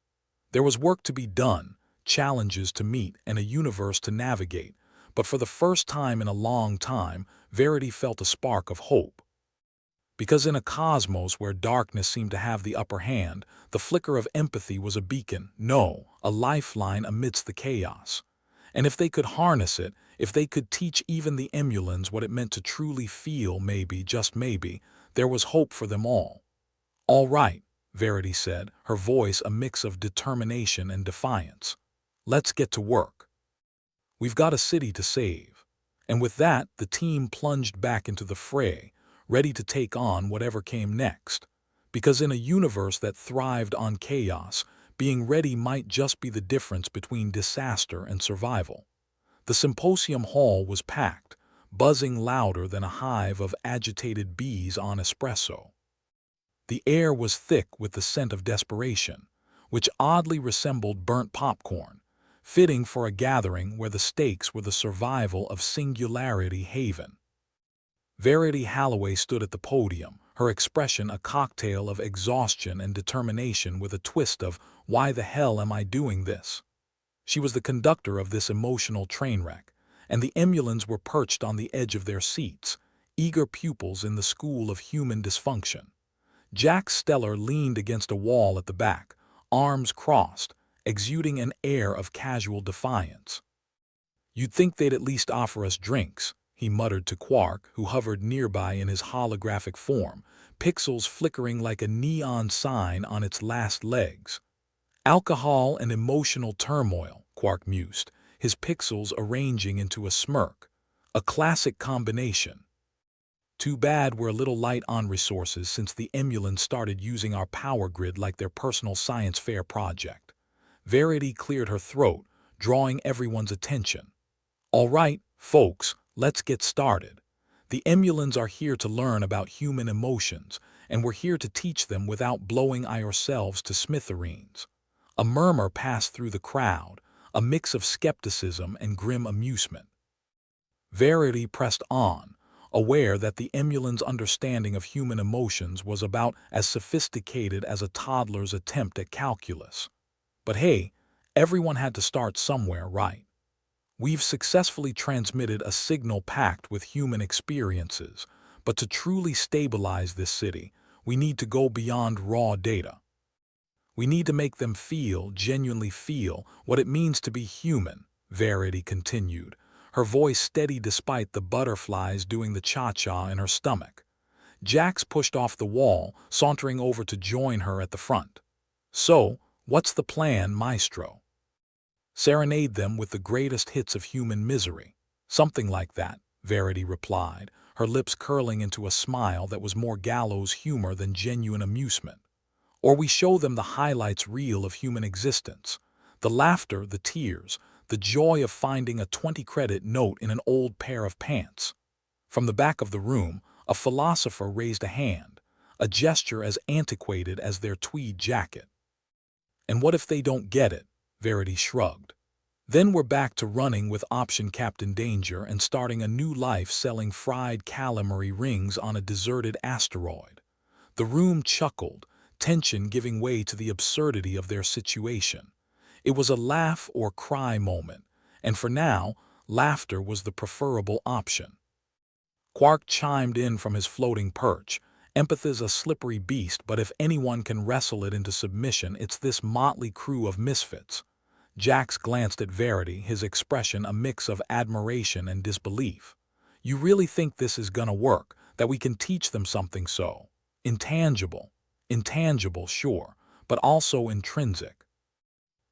There was work to be done, challenges to meet, and a universe to navigate, but for the first time in a long time, Verity felt a spark of hope. Because in a cosmos where darkness seemed to have the upper hand, the flicker of empathy was a beacon, no, a lifeline amidst the chaos. And if they could harness it, if they could teach even the emulans what it meant to truly feel, maybe, just maybe, there was hope for them all. "All right," Verity said, her voice a mix of determination and defiance. "Let's get to work. We've got a city to save." And with that, the team plunged back into the fray, ready to take on whatever came next. Because in a universe that thrived on chaos, being ready might just be the difference between disaster and survival. The symposium hall was packed, buzzing louder than a hive of agitated bees on espresso. The air was thick with the scent of desperation, which oddly resembled burnt popcorn, fitting for a gathering where the stakes were the survival of Singularity Haven. Verity Halloway stood at the podium, her expression a cocktail of exhaustion and determination with a twist of, "Why the hell am I doing this?" She was the conductor of this emotional train wreck, and the emulans were perched on the edge of their seats, eager pupils in the school of human dysfunction. Jack Stellar leaned against a wall at the back, arms crossed, exuding an air of casual defiance. "You'd think they'd at least offer us drinks," he muttered to Quark, who hovered nearby in his holographic form, pixels flickering like a neon sign on its last legs. "Alcohol and emotional turmoil," Quark mused, his pixels arranging into a smirk. "A classic combination. Too bad we're a little light on resources since the emulans started using our power grid like their personal science fair project." Verity cleared her throat, drawing everyone's attention. "All right, folks, let's get started. The emulans are here to learn about human emotions, and we're here to teach them without blowing ourselves to smithereens." A murmur passed through the crowd, a mix of skepticism and grim amusement. Verity pressed on, aware that the emulan's understanding of human emotions was about as sophisticated as a toddler's attempt at calculus. But hey, everyone had to start somewhere, right? "We've successfully transmitted a signal packed with human experiences, but to truly stabilize this city, we need to go beyond raw data. We need to make them feel, genuinely feel, what it means to be human," Verity continued, her voice steady despite the butterflies doing the cha-cha in her stomach. Jax pushed off the wall, sauntering over to join her at the front. "So, what's the plan, Maestro?" "Serenade them with the greatest hits of human misery." "Something like that," Verity replied, her lips curling into a smile that was more gallows humor than genuine amusement. "Or we show them the highlights reel of human existence. The laughter, the tears, the joy of finding a 20-credit note in an old pair of pants." From the back of the room, a philosopher raised a hand, a gesture as antiquated as their tweed jacket. "And what if they don't get it?" Verity shrugged. "Then we're back to running with option Captain Danger and starting a new life selling fried calamari rings on a deserted asteroid." The room chuckled, tension giving way to the absurdity of their situation. It was a laugh or cry moment, and for now, laughter was the preferable option. Quark chimed in from his floating perch. "Empathy's a slippery beast, but if anyone can wrestle it into submission, it's this motley crew of misfits." Jax glanced at Verity, his expression a mix of admiration and disbelief. "You really think this is gonna work, that we can teach them something so intangible?" "Intangible, sure, but also intrinsic."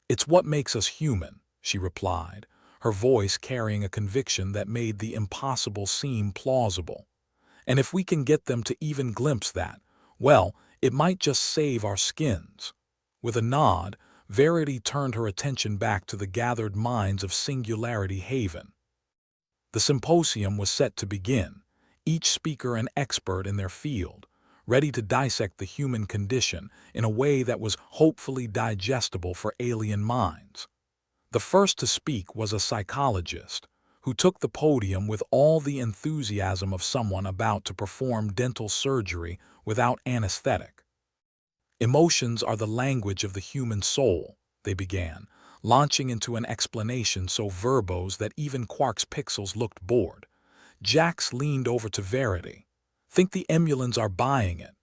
"It's what makes us human," she replied, her voice carrying a conviction that made the impossible seem plausible. "And if we can get them to even glimpse that, well, it might just save our skins." With a nod, Verity turned her attention back to the gathered minds of Singularity Haven. The symposium was set to begin, each speaker an expert in their field, ready to dissect the human condition in a way that was hopefully digestible for alien minds. The first to speak was a psychologist, who took the podium with all the enthusiasm of someone about to perform dental surgery without anesthetic. Emotions are the language of the human soul, they began, launching into an explanation so verbose that even Quark's pixels looked bored. Jax leaned over to Verity. Think the emulans are buying it.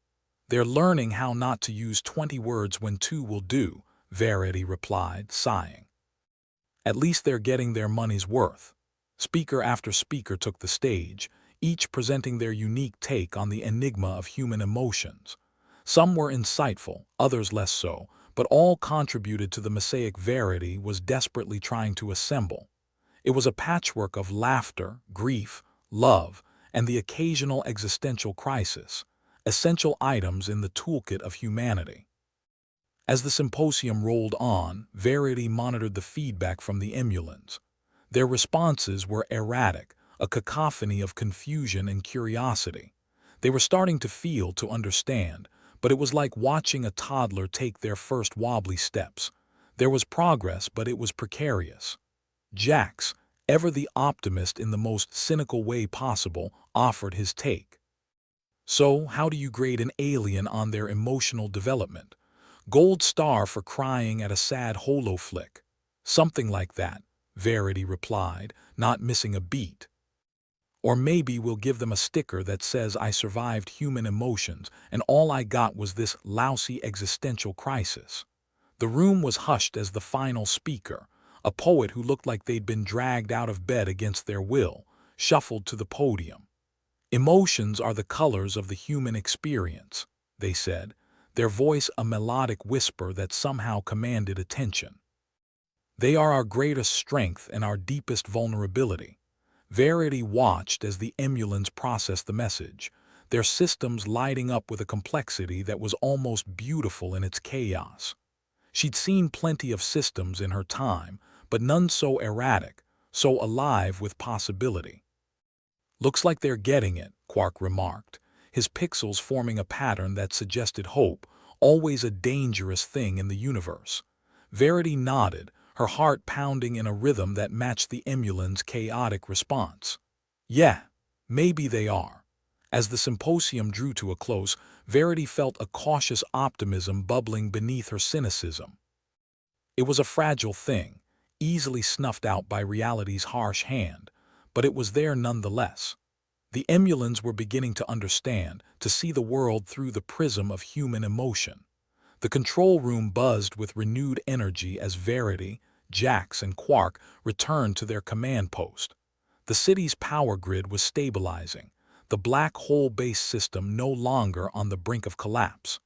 They're learning how not to use 20 words when 2 will do, Verity replied, sighing. At least they're getting their money's worth. Speaker after speaker took the stage, each presenting their unique take on the enigma of human emotions. Some were insightful, others less so, but all contributed to the mosaic Verity was desperately trying to assemble. It was a patchwork of laughter, grief, love, and the occasional existential crisis, essential items in the toolkit of humanity. As the symposium rolled on, Verity monitored the feedback from the emulans. Their responses were erratic, a cacophony of confusion and curiosity. They were starting to feel, to understand, but it was like watching a toddler take their first wobbly steps. There was progress, but it was precarious. Jax, ever the optimist in the most cynical way possible, offered his take. So, how do you grade an alien on their emotional development? Gold star for crying at a sad holo flick. Something like that, Verity replied, not missing a beat. Or maybe we'll give them a sticker that says I survived human emotions and all I got was this lousy existential crisis. The room was hushed as the final speaker, a poet who looked like they'd been dragged out of bed against their will, shuffled to the podium. Emotions are the colors of the human experience, they said, their voice a melodic whisper that somehow commanded attention. They are our greatest strength and our deepest vulnerability. Verity watched as the emulans processed the message, their systems lighting up with a complexity that was almost beautiful in its chaos. She'd seen plenty of systems in her time, but none so erratic, so alive with possibility. Looks like they're getting it, Quark remarked, his pixels forming a pattern that suggested hope, always a dangerous thing in the universe. Verity nodded, her heart pounding in a rhythm that matched the emulan's chaotic response. Yeah, maybe they are. As the symposium drew to a close, Verity felt a cautious optimism bubbling beneath her cynicism. It was a fragile thing, easily snuffed out by reality's harsh hand, but it was there nonetheless. The emulans were beginning to understand, to see the world through the prism of human emotion. The control room buzzed with renewed energy as Verity, Jax, and Quark returned to their command post. The city's power grid was stabilizing, the black hole-based system no longer on the brink of collapse.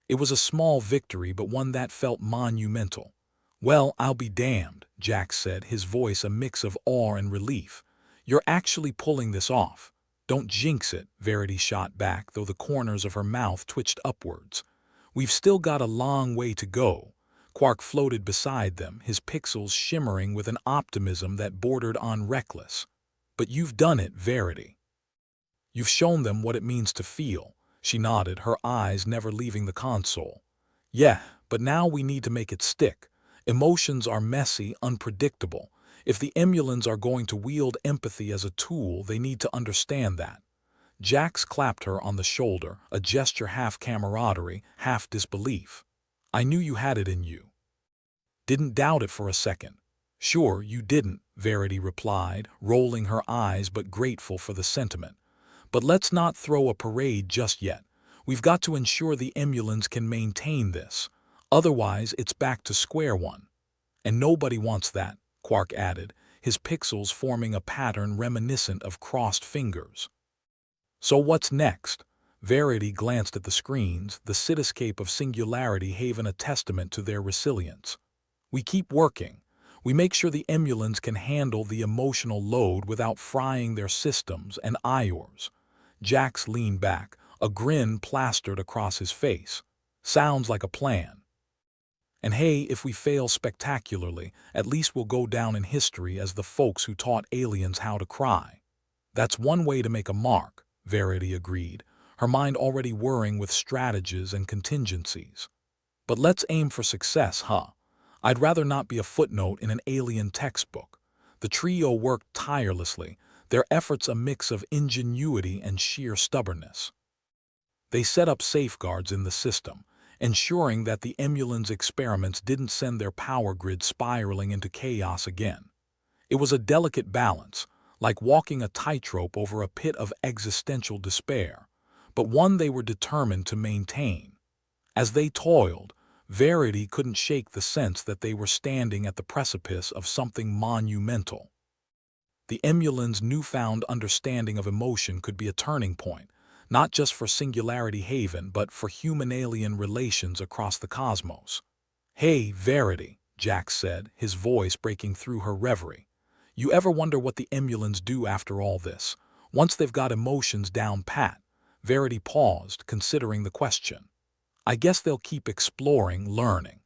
It was a small victory, but one that felt monumental. Well, I'll be damned, Jax said, his voice a mix of awe and relief. You're actually pulling this off. Don't jinx it, Verity shot back, though the corners of her mouth twitched upwards. We've still got a long way to go. Quark floated beside them, his pixels shimmering with an optimism that bordered on reckless. But you've done it, Verity. You've shown them what it means to feel. She nodded, her eyes never leaving the console. Yeah, but now we need to make it stick. Emotions are messy, unpredictable. If the emulans are going to wield empathy as a tool, they need to understand that. Jax clapped her on the shoulder, a gesture half camaraderie, half disbelief. I knew you had it in you. Didn't doubt it for a second. Sure, you didn't, Verity replied, rolling her eyes but grateful for the sentiment. But let's not throw a parade just yet. We've got to ensure the emulans can maintain this. Otherwise, it's back to square one. And nobody wants that, Quark added, his pixels forming a pattern reminiscent of crossed fingers. So what's next? Verity glanced at the screens, the cityscape of Singularity Haven a testament to their resilience. We keep working. We make sure the emulans can handle the emotional load without frying their systems and IORs. Jax leaned back, a grin plastered across his face. Sounds like a plan. And hey, if we fail spectacularly, at least we'll go down in history as the folks who taught aliens how to cry. That's one way to make a mark, Verity agreed, her mind already whirring with strategies and contingencies. But let's aim for success, huh? I'd rather not be a footnote in an alien textbook. The trio worked tirelessly, their efforts a mix of ingenuity and sheer stubbornness. They set up safeguards in the system, ensuring that the Emulan's experiments didn't send their power grid spiraling into chaos again. It was a delicate balance, like walking a tightrope over a pit of existential despair, but one they were determined to maintain. As they toiled, Verity couldn't shake the sense that they were standing at the precipice of something monumental. The Emulan's newfound understanding of emotion could be a turning point, not just for Singularity Haven but for human-alien relations across the cosmos. "Hey, Verity," Jax said, his voice breaking through her reverie. "You ever wonder what the Emulans do after all this? Once they've got emotions down pat?" Verity paused, considering the question. "I guess they'll keep exploring, learning.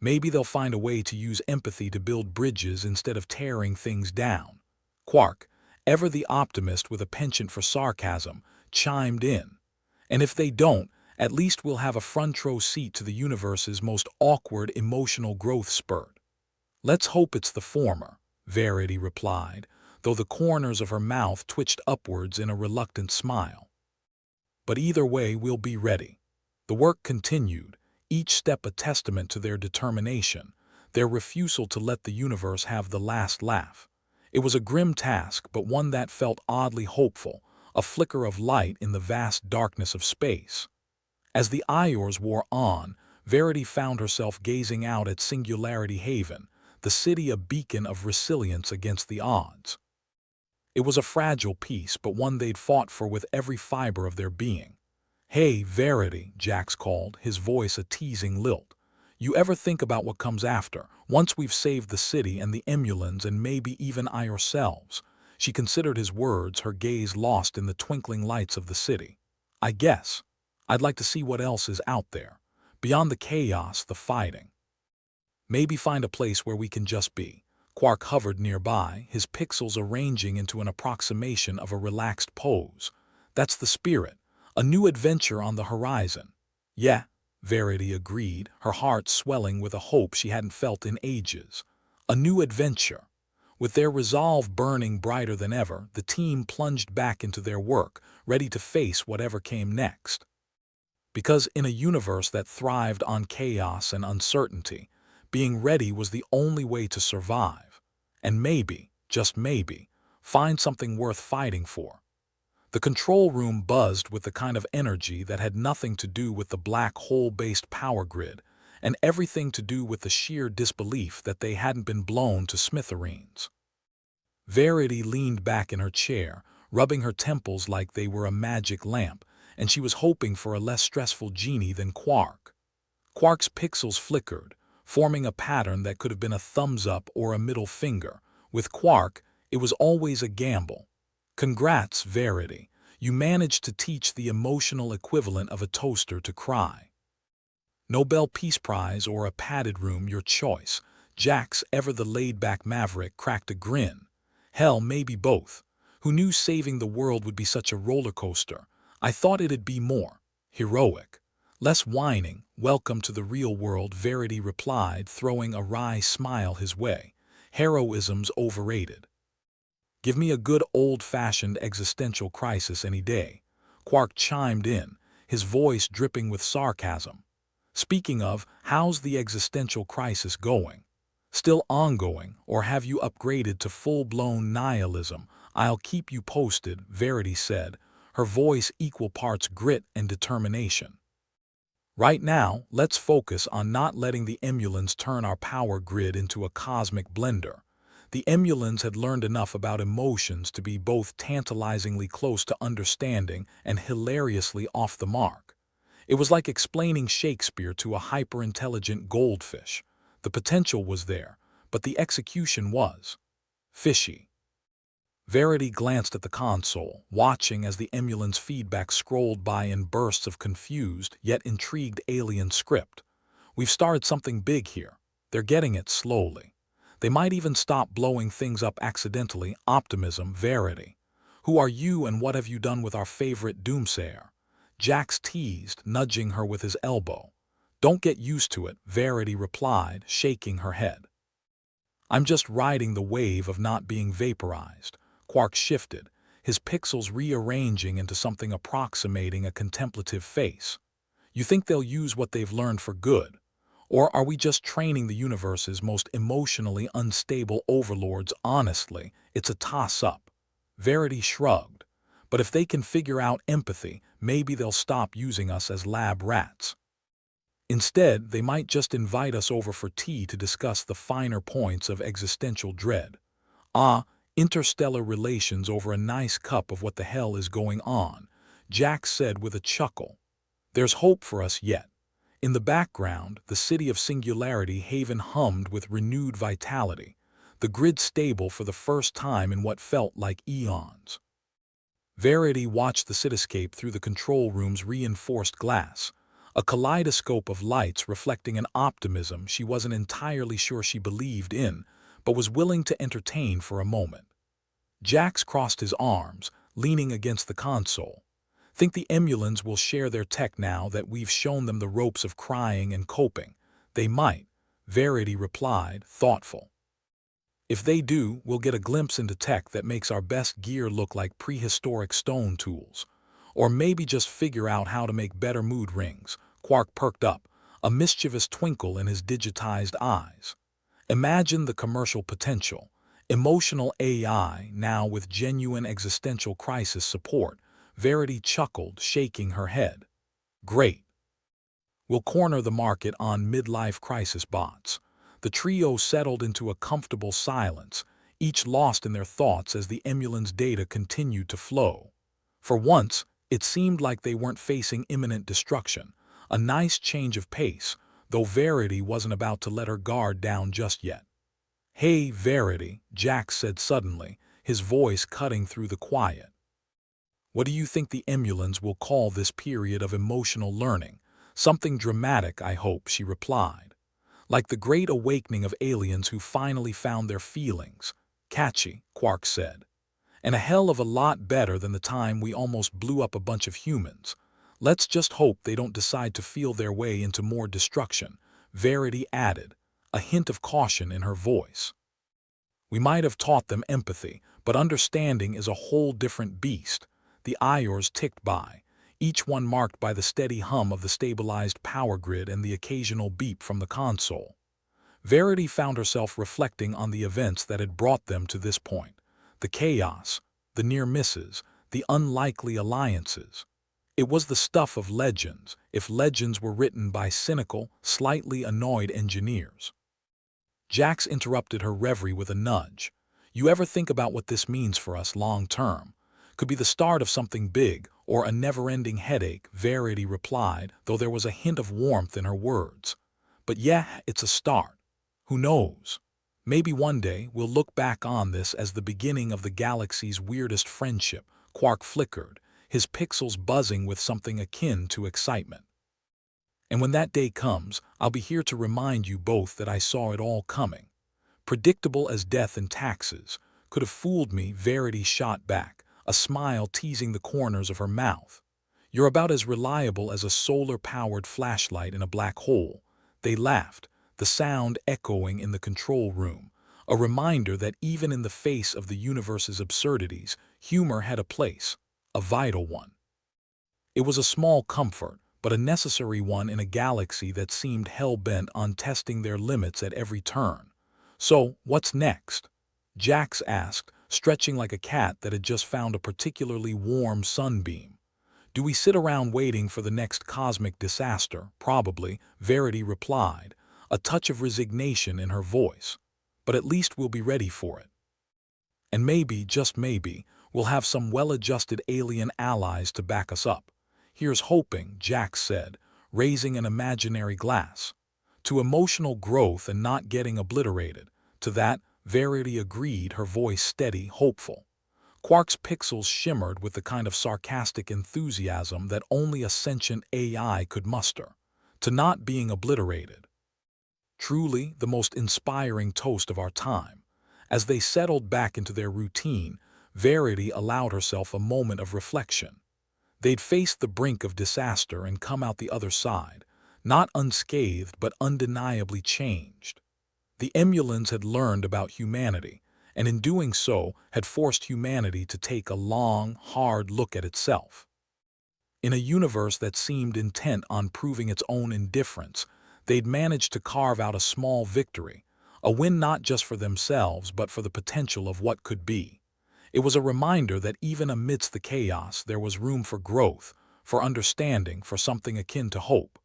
Maybe they'll find a way to use empathy to build bridges instead of tearing things down." Quark, ever the optimist with a penchant for sarcasm, chimed in. "And if they don't, at least we'll have a front-row seat to the universe's most awkward emotional growth spurt." "Let's hope it's the former," Verity replied, though the corners of her mouth twitched upwards in a reluctant smile. "But either way, we'll be ready." The work continued, each step a testament to their determination, their refusal to let the universe have the last laugh. It was a grim task, but one that felt oddly hopeful, a flicker of light in the vast darkness of space. As the hours wore on, Verity found herself gazing out at Singularity Haven, the city a beacon of resilience against the odds. It was a fragile peace, but one they'd fought for with every fiber of their being. "Hey, Verity," Jax called, his voice a teasing lilt. "You ever think about what comes after, once we've saved the city and the Emulans and maybe even ourselves?" She considered his words, her gaze lost in the twinkling lights of the city. "I guess I'd like to see what else is out there, beyond the chaos, the fighting. Maybe find a place where we can just be." Quark hovered nearby, his pixels arranging into an approximation of a relaxed pose. "That's the spirit. A new adventure on the horizon." "Yeah," Verity agreed, her heart swelling with a hope she hadn't felt in ages. A new adventure. With their resolve burning brighter than ever, the team plunged back into their work, ready to face whatever came next. Because in a universe that thrived on chaos and uncertainty, being ready was the only way to survive. And maybe, just maybe, find something worth fighting for. The control room buzzed with the kind of energy that had nothing to do with the black hole-based power grid, and everything to do with the sheer disbelief that they hadn't been blown to smithereens. Verity leaned back in her chair, rubbing her temples like they were a magic lamp, and she was hoping for a less stressful genie than Quark. Quark's pixels flickered, forming a pattern that could have been a thumbs up or a middle finger. With Quark, it was always a gamble. "Congrats, Verity. You managed to teach the emotional equivalent of a toaster to cry. Nobel Peace Prize or a padded room, your choice." Jax, ever the laid-back maverick, cracked a grin. "Hell, maybe both. Who knew saving the world would be such a roller coaster? I thought it'd be more heroic. Less whining." "Welcome to the real world," Verity replied, throwing a wry smile his way. "Heroism's overrated. Give me a good old-fashioned existential crisis any day." Quark chimed in, his voice dripping with sarcasm. "Speaking of, how's the existential crisis going? Still ongoing, or have you upgraded to full-blown nihilism?" "I'll keep you posted," Verity said, her voice equal parts grit and determination. "Right now, let's focus on not letting the Emulans turn our power grid into a cosmic blender." The Emulans had learned enough about emotions to be both tantalizingly close to understanding and hilariously off the mark. It was like explaining Shakespeare to a hyper-intelligent goldfish. The potential was there, but the execution was fishy. Verity glanced at the console, watching as the Emulan's feedback scrolled by in bursts of confused yet intrigued alien script. "We've started something big here. They're getting it slowly. They might even stop blowing things up accidentally." "Optimism, Verity. Who are you and what have you done with our favorite doomsayer?" Jax teased, nudging her with his elbow. "Don't get used to it," Verity replied, shaking her head. "I'm just riding the wave of not being vaporized." Quark shifted, his pixels rearranging into something approximating a contemplative face. You think they'll use what they've learned for good? Or are we just training the universe's most emotionally unstable overlords? Honestly, it's a toss-up. Verity shrugged. But if they can figure out empathy, maybe they'll stop using us as lab rats. Instead, they might just invite us over for tea to discuss the finer points of existential dread. Ah, interstellar relations over a nice cup of what the hell is going on, Jack said with a chuckle. There's hope for us yet. In the background, the city of Singularity Haven hummed with renewed vitality, the grid stable for the first time in what felt like eons. Verity watched the cityscape through the control room's reinforced glass, a kaleidoscope of lights reflecting an optimism she wasn't entirely sure she believed in, but was willing to entertain for a moment. Jax crossed his arms, leaning against the console. Think the Emulans will share their tech now that we've shown them the ropes of crying and coping? They might, Verity replied, thoughtful. If they do, we'll get a glimpse into tech that makes our best gear look like prehistoric stone tools. Or maybe just figure out how to make better mood rings. Quark perked up, a mischievous twinkle in his digitized eyes. Imagine the commercial potential. Emotional AI now with genuine existential crisis support. Verity chuckled, shaking her head. Great. We'll corner the market on midlife crisis bots. The trio settled into a comfortable silence, each lost in their thoughts as the Emulan's data continued to flow. For once, it seemed like they weren't facing imminent destruction, a nice change of pace, though Verity wasn't about to let her guard down just yet. Hey, Verity, Jack said suddenly, his voice cutting through the quiet. What do you think the Emulans will call this period of emotional learning? Something dramatic, I hope, she replied. Like the great awakening of aliens who finally found their feelings. Catchy, Quark said. And a hell of a lot better than the time we almost blew up a bunch of humans. Let's just hope they don't decide to feel their way into more destruction, Verity added, a hint of caution in her voice. We might have taught them empathy, but understanding is a whole different beast. The Iors ticked by, each one marked by the steady hum of the stabilized power grid and the occasional beep from the console. Verity found herself reflecting on the events that had brought them to this point. The chaos, the near misses, the unlikely alliances. It was the stuff of legends, if legends were written by cynical, slightly annoyed engineers. Jax interrupted her reverie with a nudge. You ever think about what this means for us long term? Could be the start of something big, or a never-ending headache, Verity replied, though there was a hint of warmth in her words. But yeah, it's a start. Who knows? Maybe one day we'll look back on this as the beginning of the galaxy's weirdest friendship. Quark flickered, his pixels buzzing with something akin to excitement. And when that day comes, I'll be here to remind you both that I saw it all coming. Predictable as death and taxes. Could have fooled me, Verity shot back, a smile teasing the corners of her mouth. You're about as reliable as a solar-powered flashlight in a black hole. They laughed, the sound echoing in the control room, a reminder that even in the face of the universe's absurdities, humor had a place, a vital one. It was a small comfort, but a necessary one in a galaxy that seemed hell-bent on testing their limits at every turn. So, what's next? Jax asked, stretching like a cat that had just found a particularly warm sunbeam. Do we sit around waiting for the next cosmic disaster? Probably, Verity replied, a touch of resignation in her voice. But at least we'll be ready for it. And maybe, just maybe, we'll have some well-adjusted alien allies to back us up. Here's hoping, Jax said, raising an imaginary glass. To emotional growth and not getting obliterated. To that, Verity agreed, her voice steady, hopeful. Quark's pixels shimmered with the kind of sarcastic enthusiasm that only a sentient AI could muster. To not being obliterated. Truly the most inspiring toast of our time. As they settled back into their routine, Verity allowed herself a moment of reflection. They'd faced the brink of disaster and come out the other side, not unscathed but undeniably changed. The Emulans had learned about humanity, and in doing so had forced humanity to take a long, hard look at itself. In a universe that seemed intent on proving its own indifference, they'd managed to carve out a small victory, a win not just for themselves but for the potential of what could be. It was a reminder that even amidst the chaos there was room for growth, for understanding, for something akin to hope.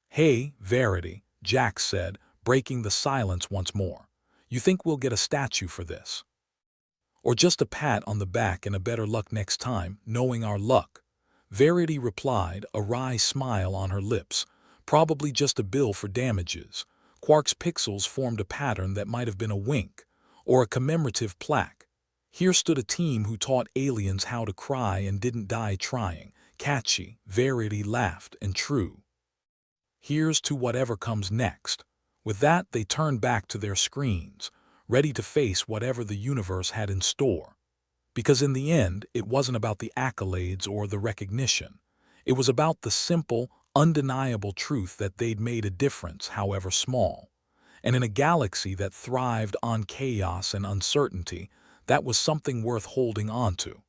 "Hey, Verity," Jack said, breaking the silence once more. "You think we'll get a statue for this? Or just a pat on the back and a better luck next time, knowing our luck?" Verity replied, a wry smile on her lips. "Probably just a bill for damages." Quark's pixels formed a pattern that might have been a wink, or a commemorative plaque. Here stood a team who taught aliens how to cry and didn't die trying. Catchy, Verity laughed, and true. Here's to whatever comes next. With that, they turned back to their screens, ready to face whatever the universe had in store. Because in the end, it wasn't about the accolades or the recognition. It was about the simple, undeniable truth that they'd made a difference, however small. And in a galaxy that thrived on chaos and uncertainty, that was something worth holding on to.